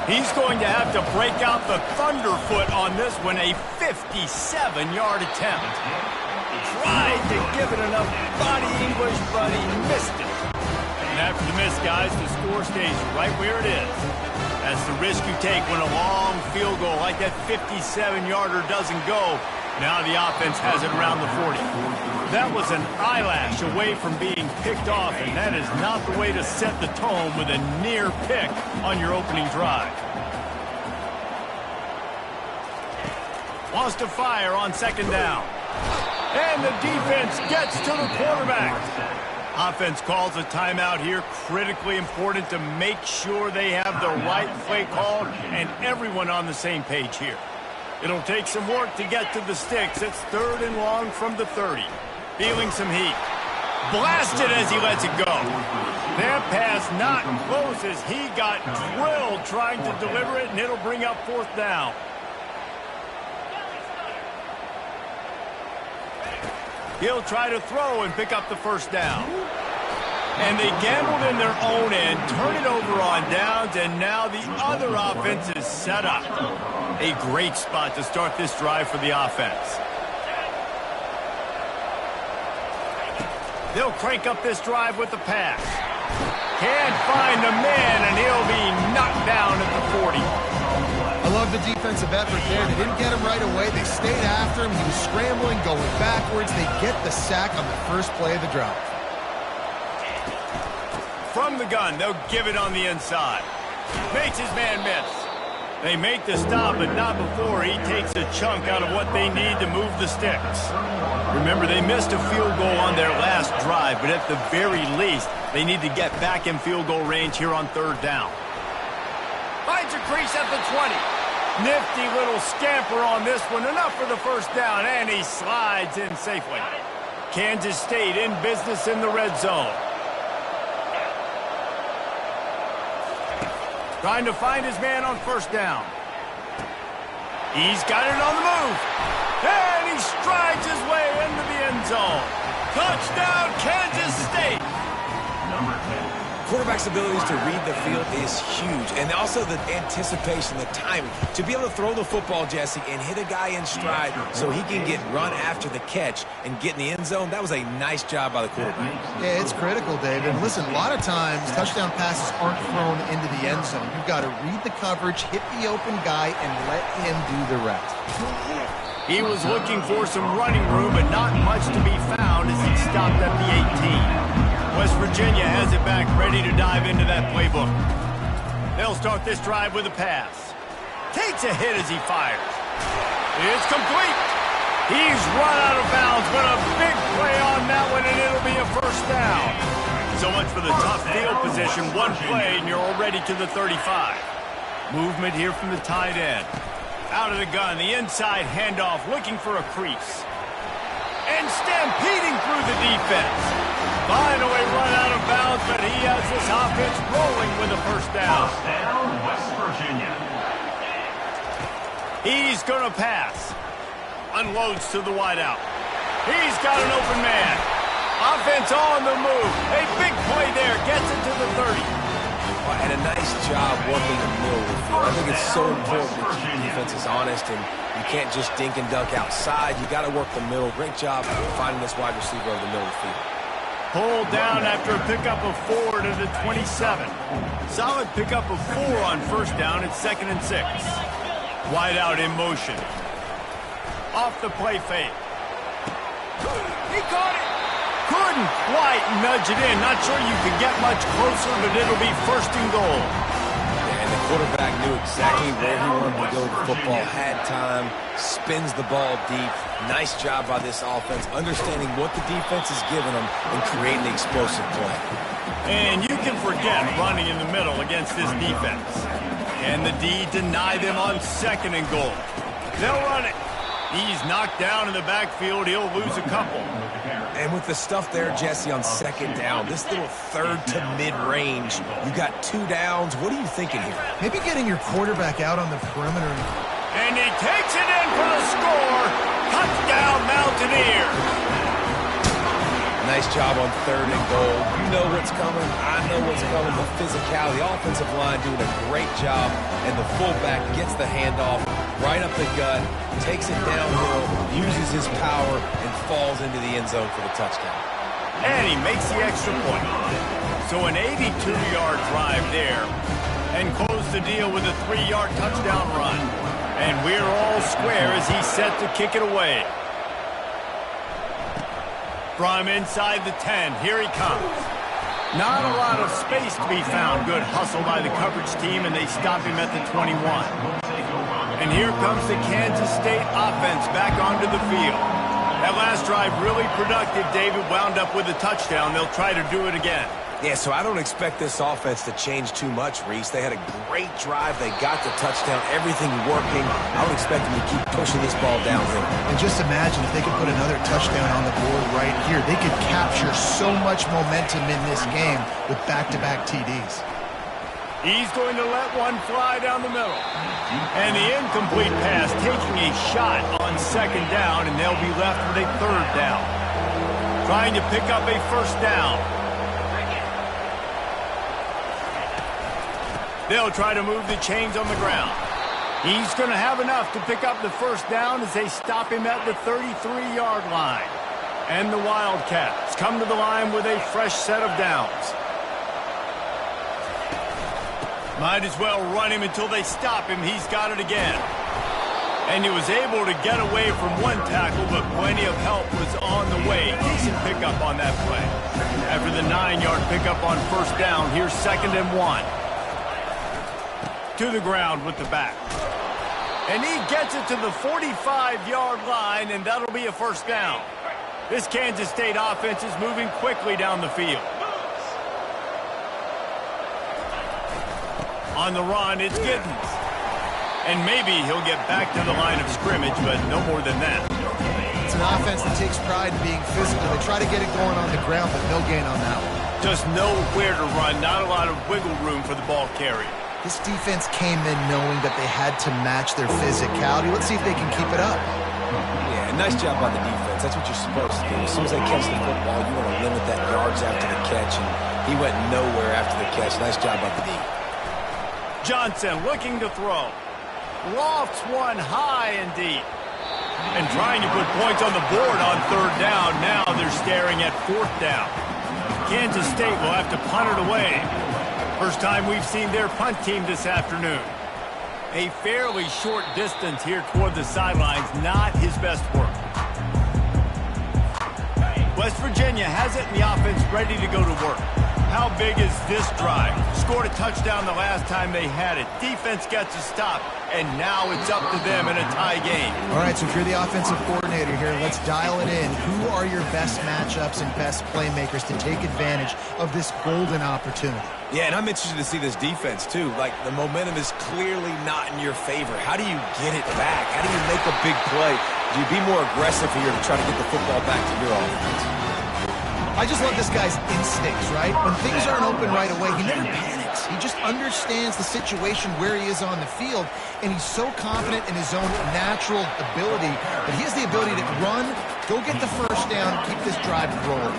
He's going to have to break out the thunderfoot on this one, a 57-yard attempt. Tried to give it enough body English, but he missed it. And after the miss, guys, the score stays right where it is. That's the risk you take when a long field goal like that 57-yarder doesn't go. Now the offense has it around the 40. That was an eyelash away from being picked off, and that is not the way to set the tone with a near pick on your opening drive. Wants to fire on 2nd down. And the defense gets to the quarterback. Offense calls a timeout here. Critically important to make sure they have the right play call and everyone on the same page here. It'll take some work to get to the sticks. It's 3rd and long from the 30. Feeling some heat. Blasted as he lets it go. That pass not close as he got drilled trying to deliver it, and it'll bring up 4th down. He'll try to throw and pick up the first down. And they gambled in their own end, turn it over on downs, and now the other offense is set up. A great spot to start this drive for the offense. They'll crank up this drive with the pass. Can't find the man, and he'll be knocked down at the 40. I love the defensive effort there. They didn't get him right away. They stayed after him. He was scrambling, going backwards. They get the sack on the first play of the drive. From the gun, they'll give it on the inside. Makes his man miss. They make the stop, but not before he takes a chunk out of what they need to move the sticks. Remember, they missed a field goal on their last drive, but at the very least, they need to get back in field goal range here on 3rd down. Finds a crease at the 20. Nifty little scamper on this one. Enough for the first down, and he slides in safely. Kansas State in business in the red zone. Trying to find his man on 1st down. He's got it on the move. And he strides his way into the end zone. Touchdown, Kansas State. quarterback's abilities to read the field is huge. And also the anticipation, the timing. To be able to throw the football, Jesse, and hit a guy in stride so he can get run after the catch and get in the end zone, that was a nice job by the quarterback. Yeah, it's critical, David. And listen, a lot of times touchdown passes aren't thrown into the end zone. You've got to read the coverage, hit the open guy, and let him do the rest. He was looking for some running room, but not much to be found as he stopped at the 18. West Virginia has it back, ready to dive into that playbook. They'll start this drive with a pass. Takes a hit as he fires. It's complete. He's run out of bounds, but a big play on that one, and it'll be a first down. So much for the tough field position. One play, and you're already to the 35. Movement here from the tight end. Out of the gun, the inside handoff, looking for a crease. And stampeding through the defense. Finally run out of bounds, but he has this offense rolling with a first down. First down, West Virginia. He's going to pass. Unloads to the wideout. He's got an open man. Offense on the move. A big play there. Gets it to the 30. And a nice job working the middle of the field. I think it's so important to keep defenses honest, and you can't just dink and dunk outside. You got to work the middle. Great job finding this wide receiver over the middle of the field. Pulled down after a pickup of 4 to the 27. Solid pickup of 4 on first down. It's 2nd and 6. Wide out in motion. Off the play fake. He caught it. Couldn't quite nudge it in. Not sure you could get much closer, but it'll be 1st and goal. And the quarterback knew exactly where he wanted to go with the football. Had time, spins the ball deep. Nice job by this offense, understanding what the defense is giving them and creating the explosive play. And you can forget running in the middle against this defense. And the D deny them on 2nd and goal. They'll run it. He's knocked down in the backfield. He'll lose a couple. And with the stuff there, Jesse, on 2nd down, this little 3rd to mid-range, you got 2 downs. What are you thinking here? Maybe getting your quarterback out on the perimeter. And he takes it in for the score. Touchdown, Mountaineers. Nice job on 3rd and goal. You know what's coming. I know what's coming. The physicality, the offensive line doing a great job, and the fullback gets the handoff right up the gut, takes it downhill, uses his power, and falls into the end zone for the touchdown. And he makes the extra point. So an 82-yard drive there, and close the deal with a 3-yard touchdown run. And we're all square as he's set to kick it away. From inside the 10, here he comes. Not a lot of space to be found. Good hustle by the coverage team, and they stop him at the 21. And here comes the Kansas State offense back onto the field. That last drive really productive. David wound up with a touchdown. They'll try to do it again. Yeah, so I don't expect this offense to change too much, Reese. They had a great drive. They got the touchdown. Everything working. I would expect them to keep pushing this ball downhill. And just imagine if they could put another touchdown on the board right here. They could capture so much momentum in this game with back-to-back TDs. He's going to let one fly down the middle. And the incomplete pass taking a shot on 2nd down, and they'll be left with a 3rd down. Trying to pick up a 1st down. They'll try to move the chains on the ground. He's going to have enough to pick up the 1st down as they stop him at the 33-yard line. And the Wildcats come to the line with a fresh set of downs. Might as well run him until they stop him. He's got it again. And he was able to get away from one tackle, but plenty of help was on the way. Decent pickup on that play. After the 9-yard pickup on 1st down, here's 2nd and 1. To the ground with the back. And he gets it to the 45-yard line, and that'll be a 1st down. This Kansas State offense is moving quickly down the field. On the run, it's Giddens. And maybe he'll get back to the line of scrimmage, but no more than that. It's an offense that takes pride in being physical. They try to get it going on the ground, but no gain on that one. Just know where to run. Not a lot of wiggle room for the ball carrier. This defense came in knowing that they had to match their physicality. Let's see if they can keep it up. Yeah, nice job by the defense. That's what you're supposed to do. As soon as they catch the football, you want to limit that yards after the catch, and he went nowhere after the catch. Nice job by the D. Johnson looking to throw. Lofts one high and deep. And trying to put points on the board on third down. Now they're staring at fourth down. Kansas State will have to punt it away. First time we've seen their punt team this afternoon. A fairly short distance here toward the sidelines, not his best work. West Virginia has it in the offense ready to go to work. How big is this drive? Scored a touchdown the last time they had it. Defense gets a stop, and now it's up to them in a tie game. All right, so if you're the offensive coordinator here, let's dial it in. Who are your best matchups and best playmakers to take advantage of this golden opportunity? Yeah, and I'm interested to see this defense, too. Like, the momentum is clearly not in your favor. How do you get it back? How do you make a big play? Do you be more aggressive here to try to get the football back to your offense? I just love this guy's instincts, right? When things aren't open right away, he never panics. He just understands the situation where he is on the field, and he's so confident in his own natural ability that he has the ability to run, go get the first down, keep this drive rolling.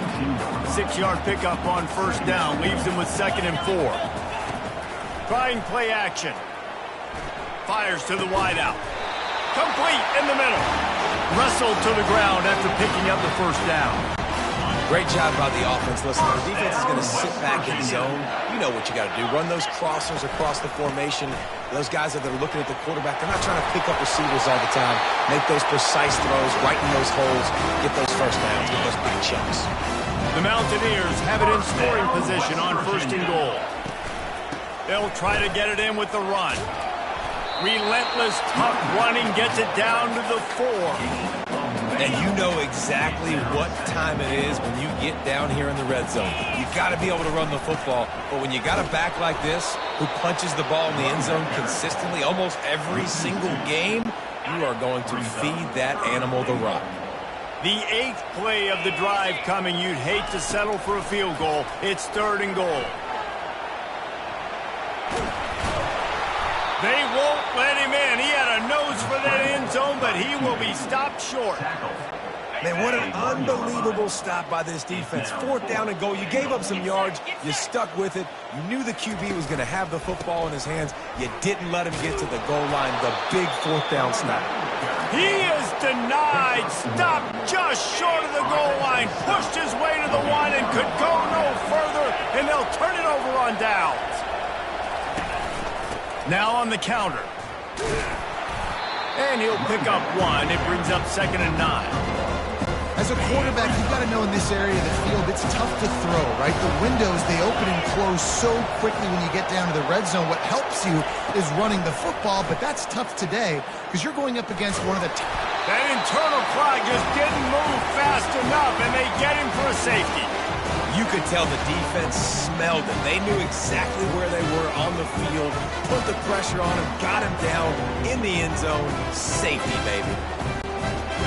6-yard pickup on first down leaves him with 2nd and 4. Trying play action. Fires to the wideout. Complete in the middle. Wrestled to the ground after picking up the first down. Great job by the offense. Listen, the defense is going to sit back in zone. You know what you got to do. Run those crossers across the formation. Those guys that are looking at the quarterback, they're not trying to pick up receivers all the time. Make those precise throws, right in those holes, get those first downs, get those big chunks. The Mountaineers have it in scoring position on 1st and goal. They'll try to get it in with the run. Relentless, tough running gets it down to the 4. And you know exactly what time it is when you get down here in the red zone. You've got to be able to run the football. But when you got a back like this who punches the ball in the end zone consistently almost every single game, you are going to feed that animal the rock. The 8th play of the drive coming. You'd hate to settle for a field goal. It's 3rd and goal. They won't let him in. He had a nose for that end zone, but he will be stopped short. Man, what an unbelievable stop by this defense. 4th down and goal. You gave up some yards. You stuck with it. You knew the QB was going to have the football in his hands. You didn't let him get to the goal line. The big 4th down stop. He is denied. Stopped just short of the goal line. Pushed his way to the 1 and could go no further, and they'll turn it over on downs. Now on the counter. And he'll pick up 1. It brings up 2nd and 9. As a quarterback, you've got to know in this area of the field, it's tough to throw, right? The windows, they open and close so quickly when you get down to the red zone. What helps you is running the football, but that's tough today because you're going up against one of the... That internal clock just didn't move fast enough, and they get him for a safety. You could tell the defense smelled it. They knew exactly where they were on the field, put the pressure on him, got him down in the end zone. Safety, baby.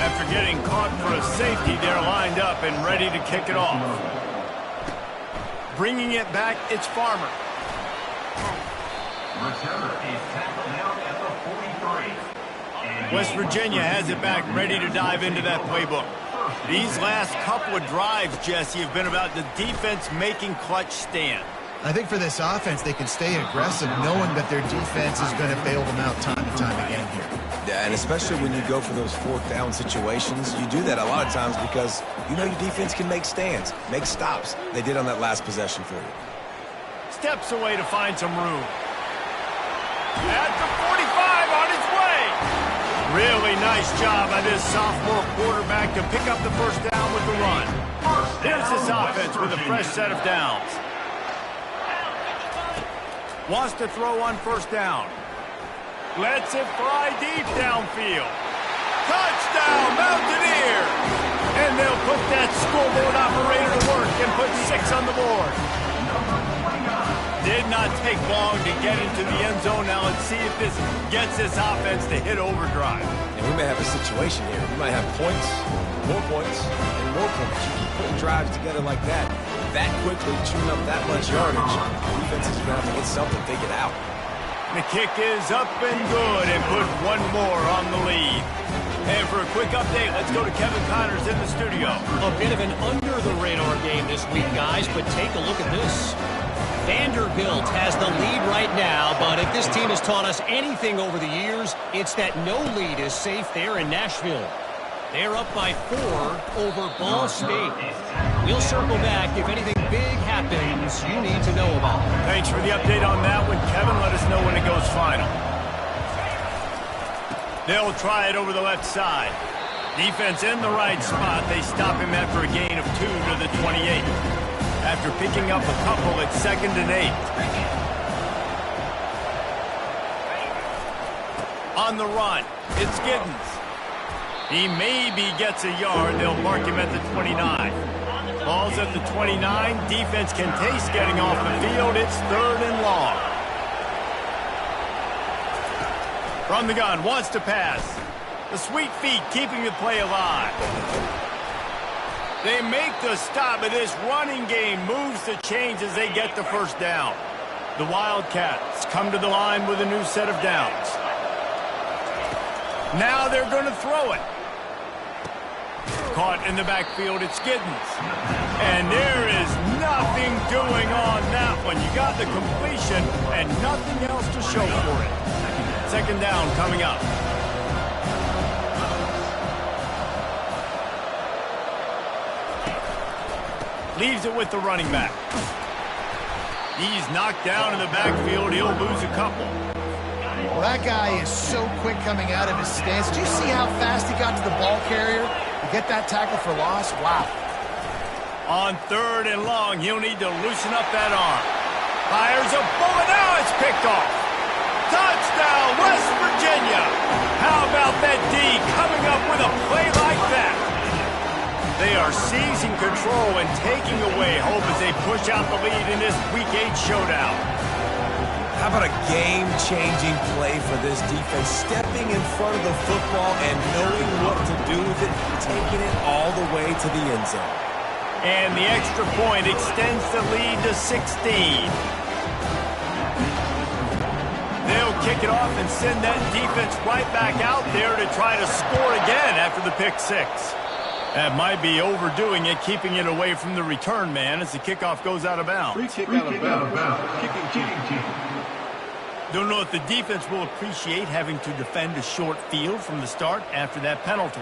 After getting caught for a safety, they're lined up and ready to kick it off. Bringing it back, it's Farmer. Returner is tackled out at the 43. West Virginia has it back, ready to dive into that playbook. These last couple of drives, Jesse, have been about the defense making clutch stand. I think for this offense, they can stay aggressive knowing that their defense is going to bail them out time and time again here. Yeah, and especially when you go for those 4th down situations, you do that a lot of times because you know your defense can make stands, make stops. They did on that last possession for you. Steps away to find some room. At the 45 on his way. Really nice job by this sophomore quarterback to pick up the first down with the run. Here's this offense with a fresh set of downs. Wants to throw on first down. Lets it fly deep downfield. Touchdown, Mountaineer! And they'll put that scoreboard operator to work and put 6 on the board. Did not take long to get into the end zone. Now let's see if this gets this offense to hit overdrive. And we may have a situation here. We might have points, and more points. You keep putting drives together like that quickly, chewing up that much yardage. Defense is going to have to get something figured out. The kick is up and good and put one more on the lead. And for a quick update, let's go to Kevin Connors in the studio. A bit of an under-the-radar game this week, guys, but take a look at this. Vanderbilt has the lead right now, but if this team has taught us anything over the years, it's that no lead is safe there in Nashville. They're up by 4 over Ball State. We'll circle back if anything big happens you need to know about. Thanks for the update on that one, Kevin. Let us know when it goes final. They'll try it over the left side. Defense in the right spot. They stop him after a gain of 2 to the 28. After picking up a couple at 2nd and 8. On the run, it's Giddens. He maybe gets a yard. They'll mark him at the 29. Ball's at the 29. Defense can taste getting off the field. It's 3rd and long. From the gun, wants to pass. The sweet feet keeping the play alive. They make the stop, but this running game moves the chains as they get the first down. The Wildcats come to the line with a new set of downs. Now they're going to throw it. Caught in the backfield, it's Giddens. And there is nothing doing on that one. You got the completion and nothing else to show for it. 2nd down coming up. Leaves it with the running back. He's knocked down in the backfield. He'll lose a couple. Well, that guy is so quick coming out of his stance. Did you see how fast he got to the ball carrier to get that tackle for loss? Wow. On 3rd and long, he'll need to loosen up that arm. Fires a bullet. Now it's picked off. Touchdown, West Virginia. How about that D coming up with a play like that? They are seizing control and taking away hope as they push out the lead in this Week 8 showdown. How about a game-changing play for this defense? Stepping in front of the football and knowing what to do with it, taking it all the way to the end zone. And the extra point extends the lead to 16. They'll kick it off and send that defense right back out there to try to score again after the pick 6. That might be overdoing it, keeping it away from the return man as the kickoff goes out of bounds. Free kick out of bounds. Kicking team. Don't know if the defense will appreciate having to defend a short field from the start after that penalty.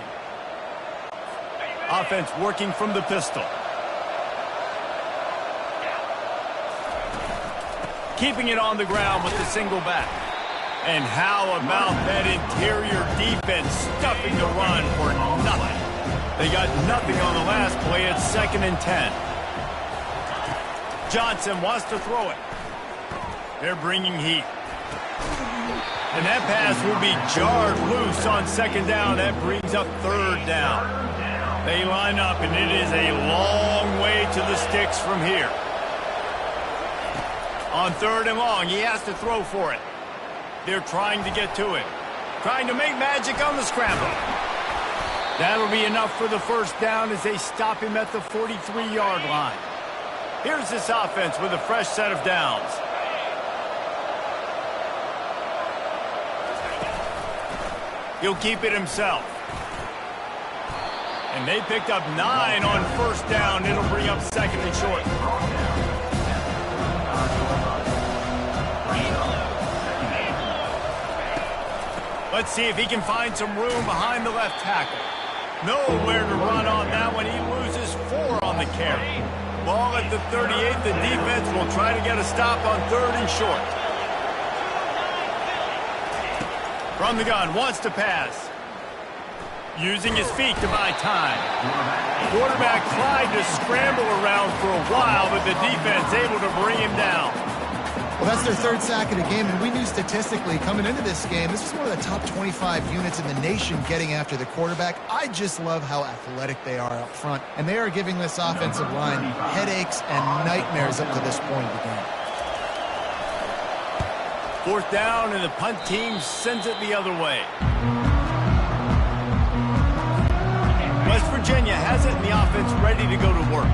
Offense working from the pistol. Keeping it on the ground with the single back. And how about that interior defense stuffing the run for nothing? They got nothing on the last play. It's 2nd and 10. Johnson wants to throw it. They're bringing heat. And that pass will be jarred loose on 2nd down. That brings up 3rd down. They line up, and it is a long way to the sticks from here. On 3rd and long, he has to throw for it. They're trying to get to him. Trying to make magic on the scramble. That'll be enough for the first down as they stop him at the 43-yard line. Here's this offense with a fresh set of downs. He'll keep it himself. And they picked up 9 on 1st down. It'll bring up 2nd and short. Let's see if he can find some room behind the left tackle. Nowhere to run on that one. He loses 4 on the carry. Ball at the 38. The defense will try to get a stop on 3rd and short. From the gun, wants to pass. Using his feet to buy time. Quarterback tried to scramble around for a while, but the defense able to bring him down. Well, that's their 3rd sack of the game, and we knew statistically coming into this game, this was one of the top 25 units in the nation getting after the quarterback. I just love how athletic they are up front, and they are giving this offensive line headaches and nightmares up to this point of the game. 4th down, and the punt team sends it the other way. West Virginia has it in the offense ready to go to work.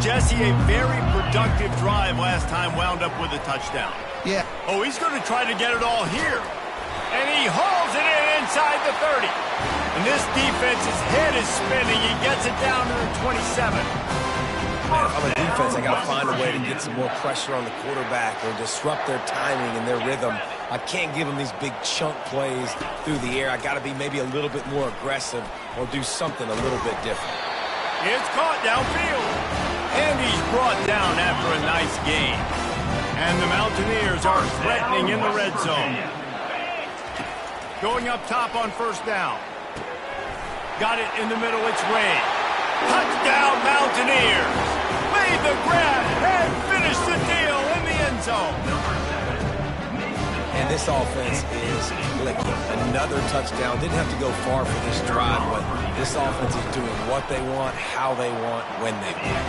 Jesse, a very productive drive last time wound up with a touchdown. Yeah. Oh, he's going to try to get it all here. And he hauls it in inside the 30. And this defense's head is spinning. He gets it down to the 27. Man, if I'm a defense, I got to find a way to get some more pressure on the quarterback or disrupt their timing and their rhythm. I can't give them these big chunk plays through the air. I got to be maybe a little bit more aggressive or do something a little bit different. It's caught downfield. And he's brought down after a nice gain. And the Mountaineers are threatening in the red zone. Going up top on first down. Got it in the middle, it's Ray. Touchdown Mountaineers! Made the grab and finished the deal in the end zone. And this offense is clicking. Another touchdown. Didn't have to go far for this drive, but this offense is doing what they want, how they want, when they want.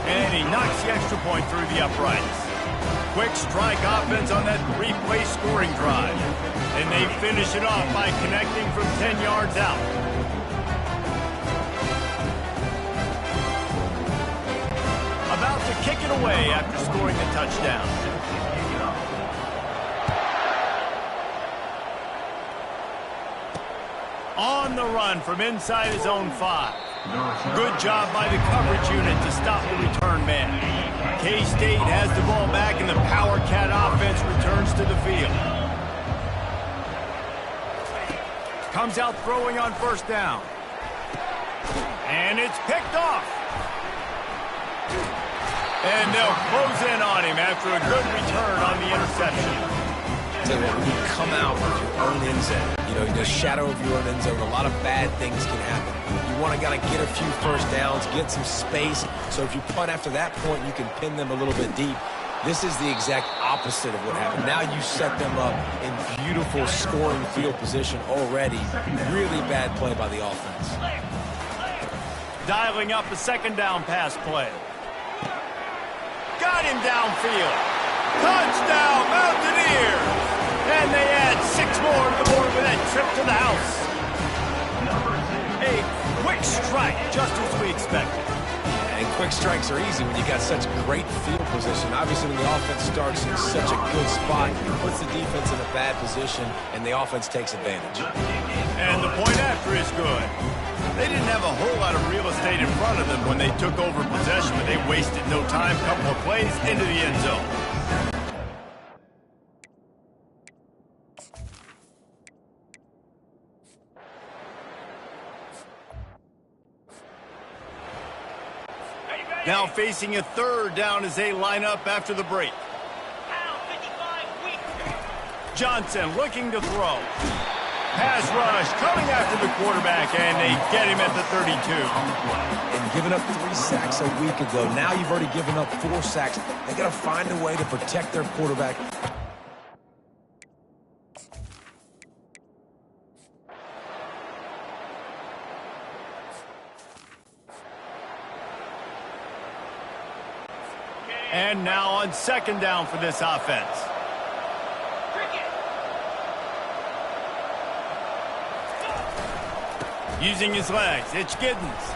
And he knocks the extra point through the uprights. Quick strike offense on that three-play scoring drive. And they finish it off by connecting from 10 yards out. About to kick it away after scoring a touchdown. On the run from inside his own 5. Good job by the coverage unit to stop the return man. K-State has the ball back and the Power Cat offense returns to the field. Comes out throwing on first down. And it's picked off. And they'll close in on him after a good return on the interception. Tell you what, when you come out with your own end zone, you know, the shadow of your own end zone, a lot of bad things can happen. You want to gotta get a few first downs, get some space, so if you punt after that point, you can pin them a little bit deep. This is the exact opposite of what happened. Now you set them up in beautiful scoring field position already. Really bad play by the offense. Dialing up a second down pass play. Got him downfield. Touchdown, Mountaineers! And they add 6 more to the board with that trip to the house. A quick strike, just as we expected. And quick strikes are easy when you got such great field position. Obviously, when the offense starts in such a good spot, it puts the defense in a bad position, and the offense takes advantage. And the point after is good. They didn't have a whole lot of real estate in front of them when they took over possession, but they wasted no time. Couple of plays into the end zone. Now facing a third down as they line up after the break. Johnson looking to throw. Pass rush coming after the quarterback, and they get him at the 32. And giving up 3 sacks a week ago. Now you've already given up 4 sacks. They got to find a way to protect their quarterback. And now on second down for this offense. Using his legs, it's Giddens.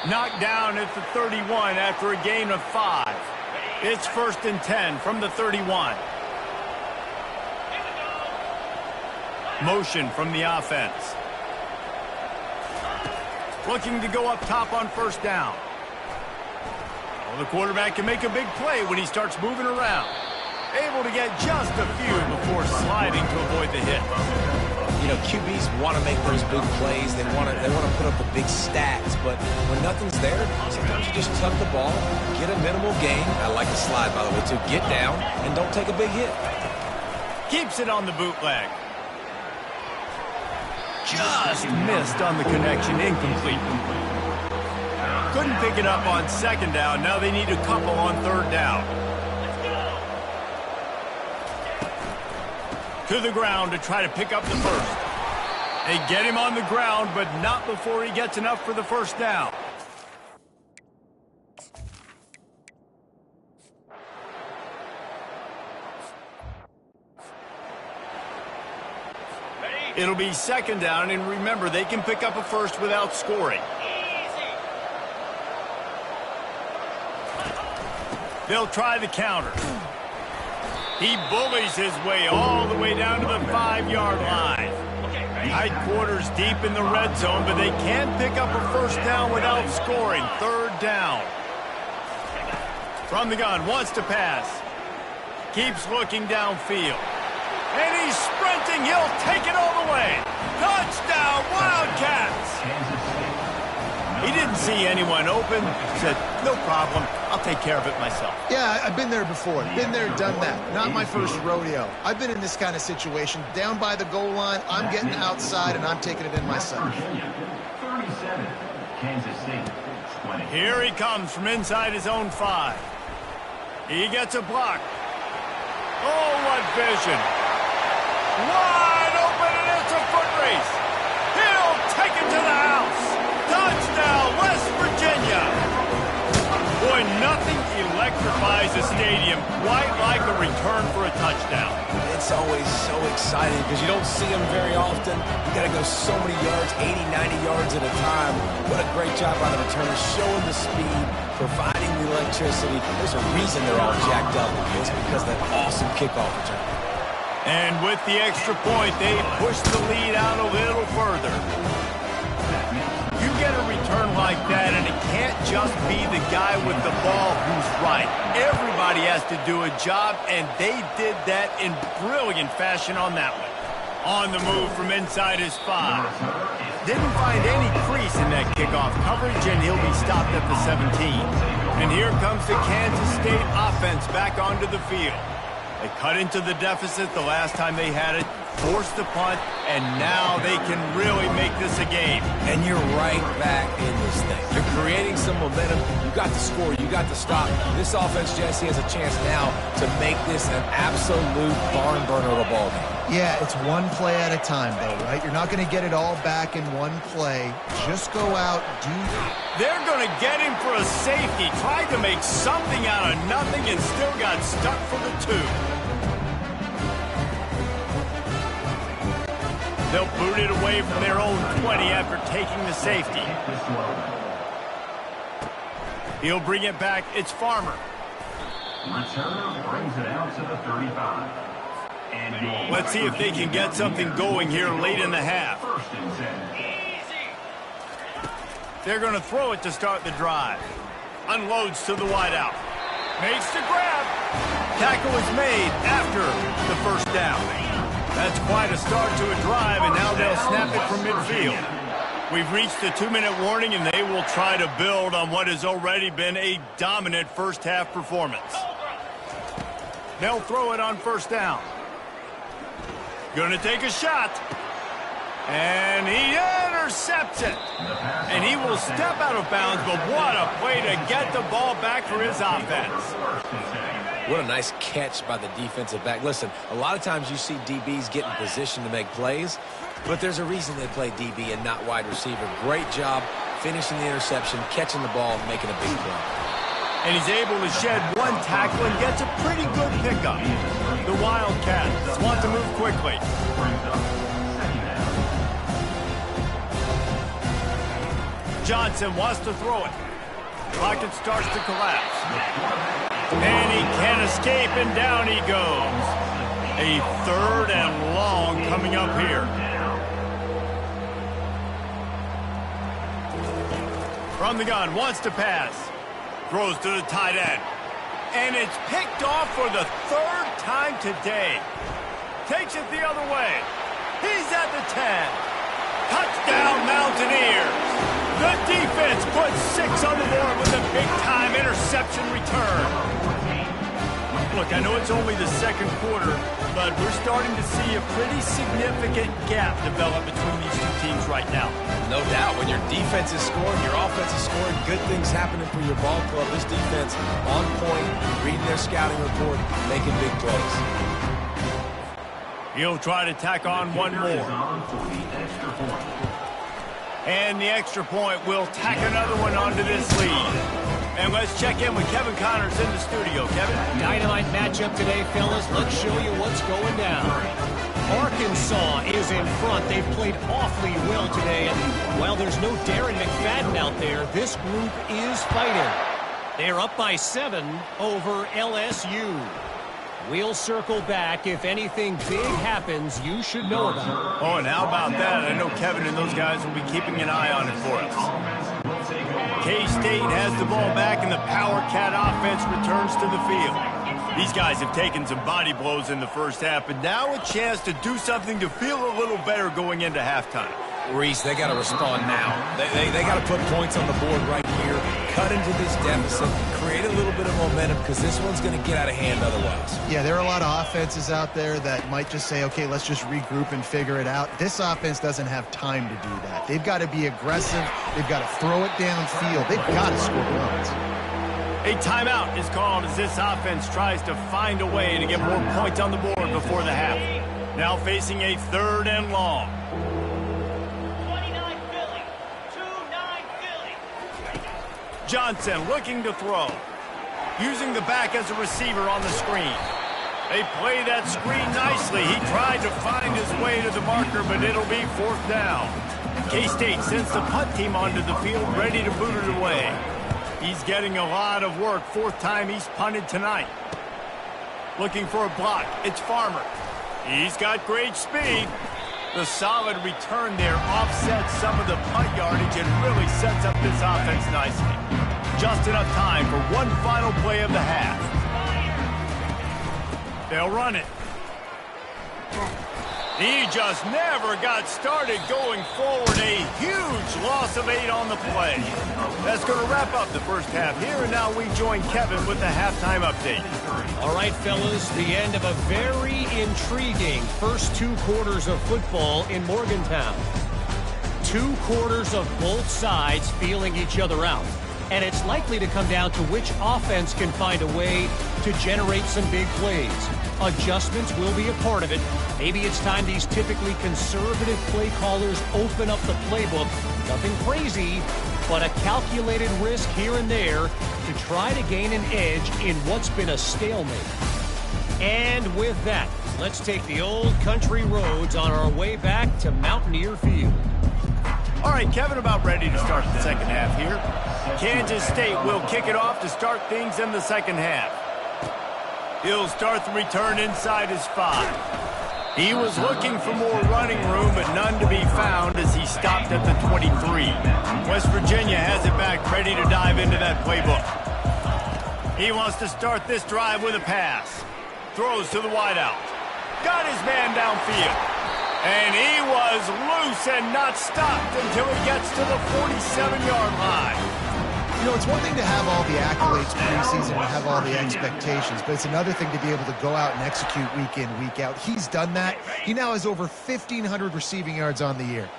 Knocked down at the 31 after a gain of 5. It's 1st and 10 from the 31. Motion from the offense. Looking to go up top on first down. Well, the quarterback can make a big play when he starts moving around. Able to get just a few before sliding to avoid the hit. You know, QBs want to make those big plays. They want to put up the big stats. But when nothing's there, sometimes you just tuck the ball, get a minimal gain. I like the slide, by the way, too. Get down and don't take a big hit. Keeps it on the bootleg. Just missed on the connection, incomplete. Couldn't pick it up on second down. Now they need a couple on third down. To the ground to try to pick up the first. They get him on the ground, but not before he gets enough for the first down. It'll be second down, and remember, they can pick up a first without scoring. They'll try the counter. He bullies his way all the way down to the 5-yard line. Tight quarters deep in the red zone, but they can pick up a first down without scoring. Third down. From the gun, wants to pass. Keeps looking downfield. And he's sprinting. He'll take it all the way. Touchdown, Wildcats! He didn't see anyone open. Said, no problem. I'll take care of it myself. Yeah, I've been there before. Been there, done that. Not my first rodeo. I've been in this kind of situation. Down by the goal line, I'm getting outside, and I'm taking it in myself. 37, Kansas State, 20. Here he comes from inside his own 5. He gets a block. Oh, what vision. Wide open, and it's a foot race. He'll take it to the house. Touchdown, West Virginia. Boy, nothing electrifies a stadium quite like a return for a touchdown. It's always so exciting because you don't see them very often. You got to go so many yards, 80, 90 yards at a time. What a great job by the returners, showing the speed, providing the electricity. There's a reason they're all jacked up. It's because of that awesome kickoff return. And with the extra point, they push the lead out a little further. You get a return like that, and it can't just be the guy with the ball who's right. Everybody has to do a job, and they did that in brilliant fashion on that one. On the move from inside his 5. Didn't find any crease in that kickoff coverage, and he'll be stopped at the 17. And here comes the Kansas State offense back onto the field. They cut into the deficit the last time they had it, forced the punt, and now they can really make this a game. And you're right back in this thing. You're creating some momentum. You got to score. You got to stop. This offense, Jesse, has a chance now to make this an absolute barn burner of a ball game. Yeah, it's one play at a time, though, right? You're not going to get it all back in one play. Just go out, do. They're going to get him for a safety. Tried to make something out of nothing and still got stuck for the 2. They'll boot it away from their own 20 after taking the safety. He'll bring it back. It's Farmer. Returner brings it out to the 35. And let's see if they can get something going here late in the half. First and 10. They're going to throw it to start the drive. Unloads to the wideout. Makes the grab. Tackle is made after the first down. That's quite a start to a drive, and now they'll snap it from midfield. We've reached the 2-minute warning, and they will try to build on what has already been a dominant first-half performance. They'll throw it on first down. Gonna take a shot. And he intercepts it. And he will step out of bounds, but what a play to get the ball back for his offense. What a nice catch by the defensive back. Listen, a lot of times you see DBs get in position to make plays, but there's a reason they play DB and not wide receiver. Great job finishing the interception, catching the ball, and making a big play. And he's able to shed one tackle and gets a pretty good pickup. The Wildcats want to move quickly. Johnson wants to throw it. Pocket starts to collapse. And he can't escape, and down he goes. A 3rd and long coming up here. From the gun, wants to pass. Throws to the tight end. And it's picked off for the 3rd time today. Takes it the other way. He's at the 10. Touchdown, Mountaineers. The defense puts 6 on the board with a big-time interception return. Look, I know it's only the 2nd quarter, but we're starting to see a pretty significant gap develop between these 2 teams right now. No doubt. When your defense is scoring, your offense is scoring, good things happening for your ball club. This defense on point, reading their scouting report, making big plays. He'll try to tack on one more. And the extra point will tack another one onto this lead. And let's check in with Kevin Connors in the studio. Kevin? Dynamite matchup today, fellas. Let's show you what's going down. Arkansas is in front. They've played awfully well today. And while there's no Darren McFadden out there, this group is fighting. They're up by 7 over LSU. We'll circle back. If anything big happens, you should know about it. Oh, and how about that? I know Kevin and those guys will be keeping an eye on it for us. K-State has the ball back, and the Power Cat offense returns to the field. These guys have taken some body blows in the first half, but now a chance to do something to feel a little better going into halftime. Reese, they got to respond now. They got to put points on the board right here, cut into this deficit, create a little bit of momentum, because this one's going to get out of hand otherwise. Yeah, there are a lot of offenses out there that might just say, okay, let's just regroup and figure it out. This offense doesn't have time to do that. They've got to be aggressive. They've got to throw it downfield. They've got to score runs. A timeout is called as this offense tries to find a way to get more points on the board before the half. Now facing a 3rd and long. 29 Philly. 2-9 Philly. Johnson looking to throw. Using the back as a receiver on the screen. They play that screen nicely. He tried to find his way to the marker, but it'll be 4th down. K-State sends the punt team onto the field, ready to boot it away. He's getting a lot of work. 4th time he's punted tonight. Looking for a block. It's Farmer. He's got great speed. The solid return there offsets some of the punt yardage and really sets up this offense nicely. Just enough time for one final play of the half. They'll run it. He just never got started going forward. A huge loss of 8 on the play. That's going to wrap up the first half here, and now we join Kevin with the halftime update. All right, fellas, the end of a very intriguing first 2 quarters of football in Morgantown. 2 quarters of both sides feeling each other out. And it's likely to come down to which offense can find a way to generate some big plays. Adjustments will be a part of it. Maybe it's time these typically conservative play callers open up the playbook. Nothing crazy, but a calculated risk here and there to try to gain an edge in what's been a stalemate. And with that, let's take the old country roads on our way back to Mountaineer Field. All right, Kevin, about ready to start the second half here. Kansas State will kick it off to start things in the second half. He'll start the return inside his 5. He was looking for more running room, but none to be found as he stopped at the 23. West Virginia has it back, ready to dive into that playbook. He wants to start this drive with a pass. Throws to the wideout. Got his man downfield. And he was loose and not stopped until he gets to the 47-yard line. You know, it's one thing to have all the accolades preseason and have all the expectations, but it's another thing to be able to go out and execute week in, week out. He's done that. He now has over 1,500 receiving yards on the year.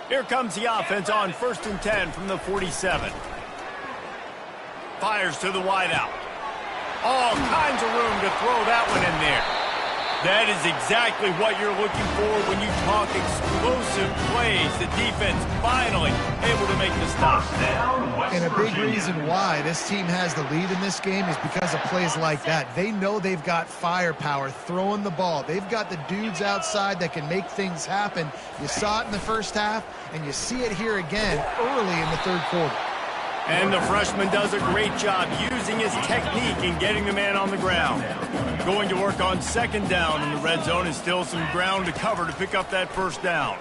Here comes the offense on 1st and 10 from the 47. Fires to the wideout. All kinds of room to throw that one in there. That is exactly what you're looking for when you talk explosive plays. The defense finally able to make the stop. And a big reason why this team has the lead in this game is because of plays like that. They know they've got firepower throwing the ball. They've got the dudes outside that can make things happen. You saw it in the first half, and you see it here again early in the 3rd quarter. And the freshman does a great job using his technique and getting the man on the ground. Going to work on 2nd down in the red zone, and still some ground to cover to pick up that 1st down.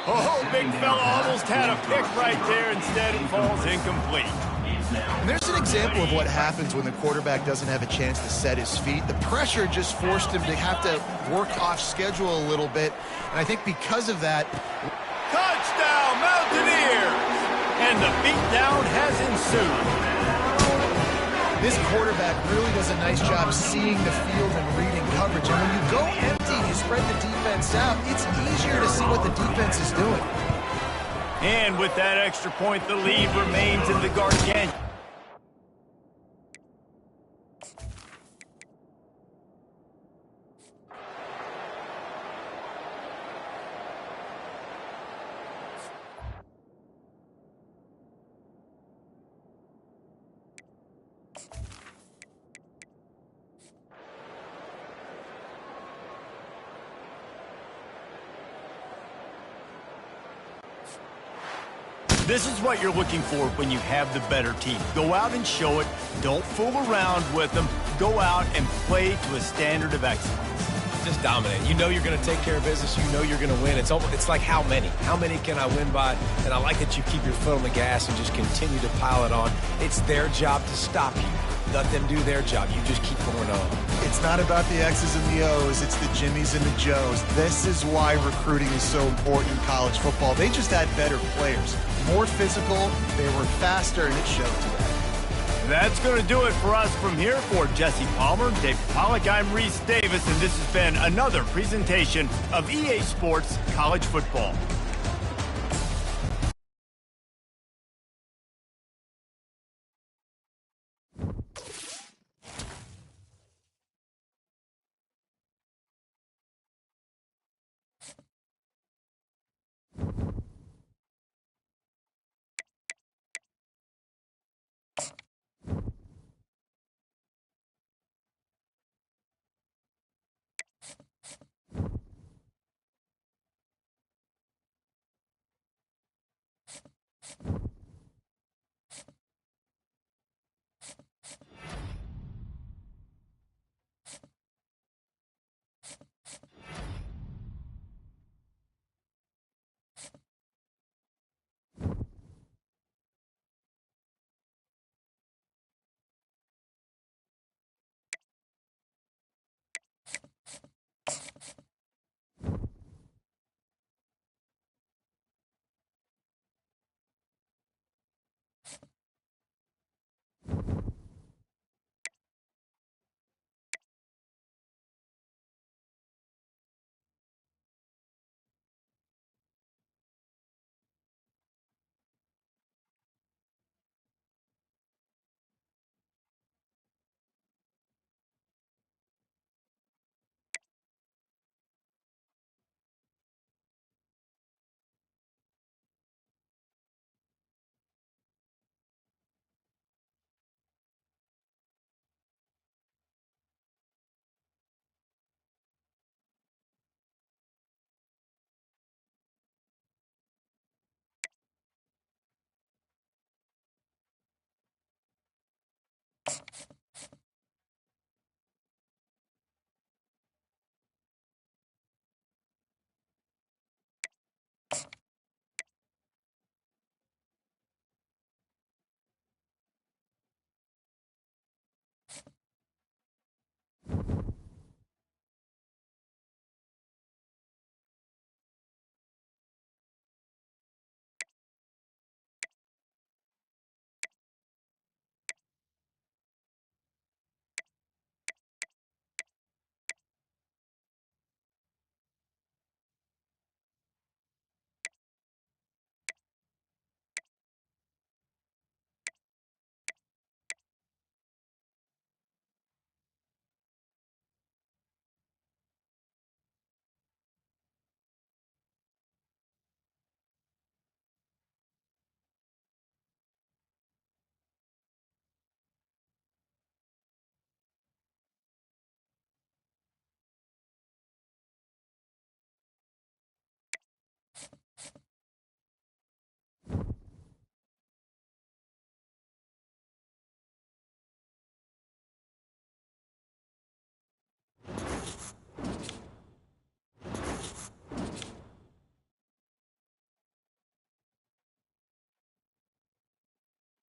Oh, big fella almost had a pick right there. Instead, it falls incomplete. And there's an example of what happens when the quarterback doesn't have a chance to set his feet. The pressure just forced him to have to work off schedule a little bit. And I think because of that... Touchdown, Mountaineers! And the beatdown has ensued. This quarterback really does a nice job seeing the field and reading coverage. And when you go empty, you spread the defense out, it's easier to see what the defense is doing. And with that extra point, the lead remains in the Gargantuan. This is what you're looking for when you have the better team. Go out and show it. Don't fool around with them. Go out and play to a standard of excellence. Just dominate. You know you're going to take care of business. You know you're going to win. It's like how many? How many can I win by? And I like that you keep your foot on the gas and just continue to pile it on. It's their job to stop you. Let them do their job. You just keep going on. It's not about the X's and the O's. It's the Jimmies and the Joes. This is why recruiting is so important in college football. They just had better players. More physical. They were faster, and it showed today. That's going to do it for us from here. For Jesse Palmer, Dave Pollock, I'm Reese Davis, and this has been another presentation of EA Sports College Football.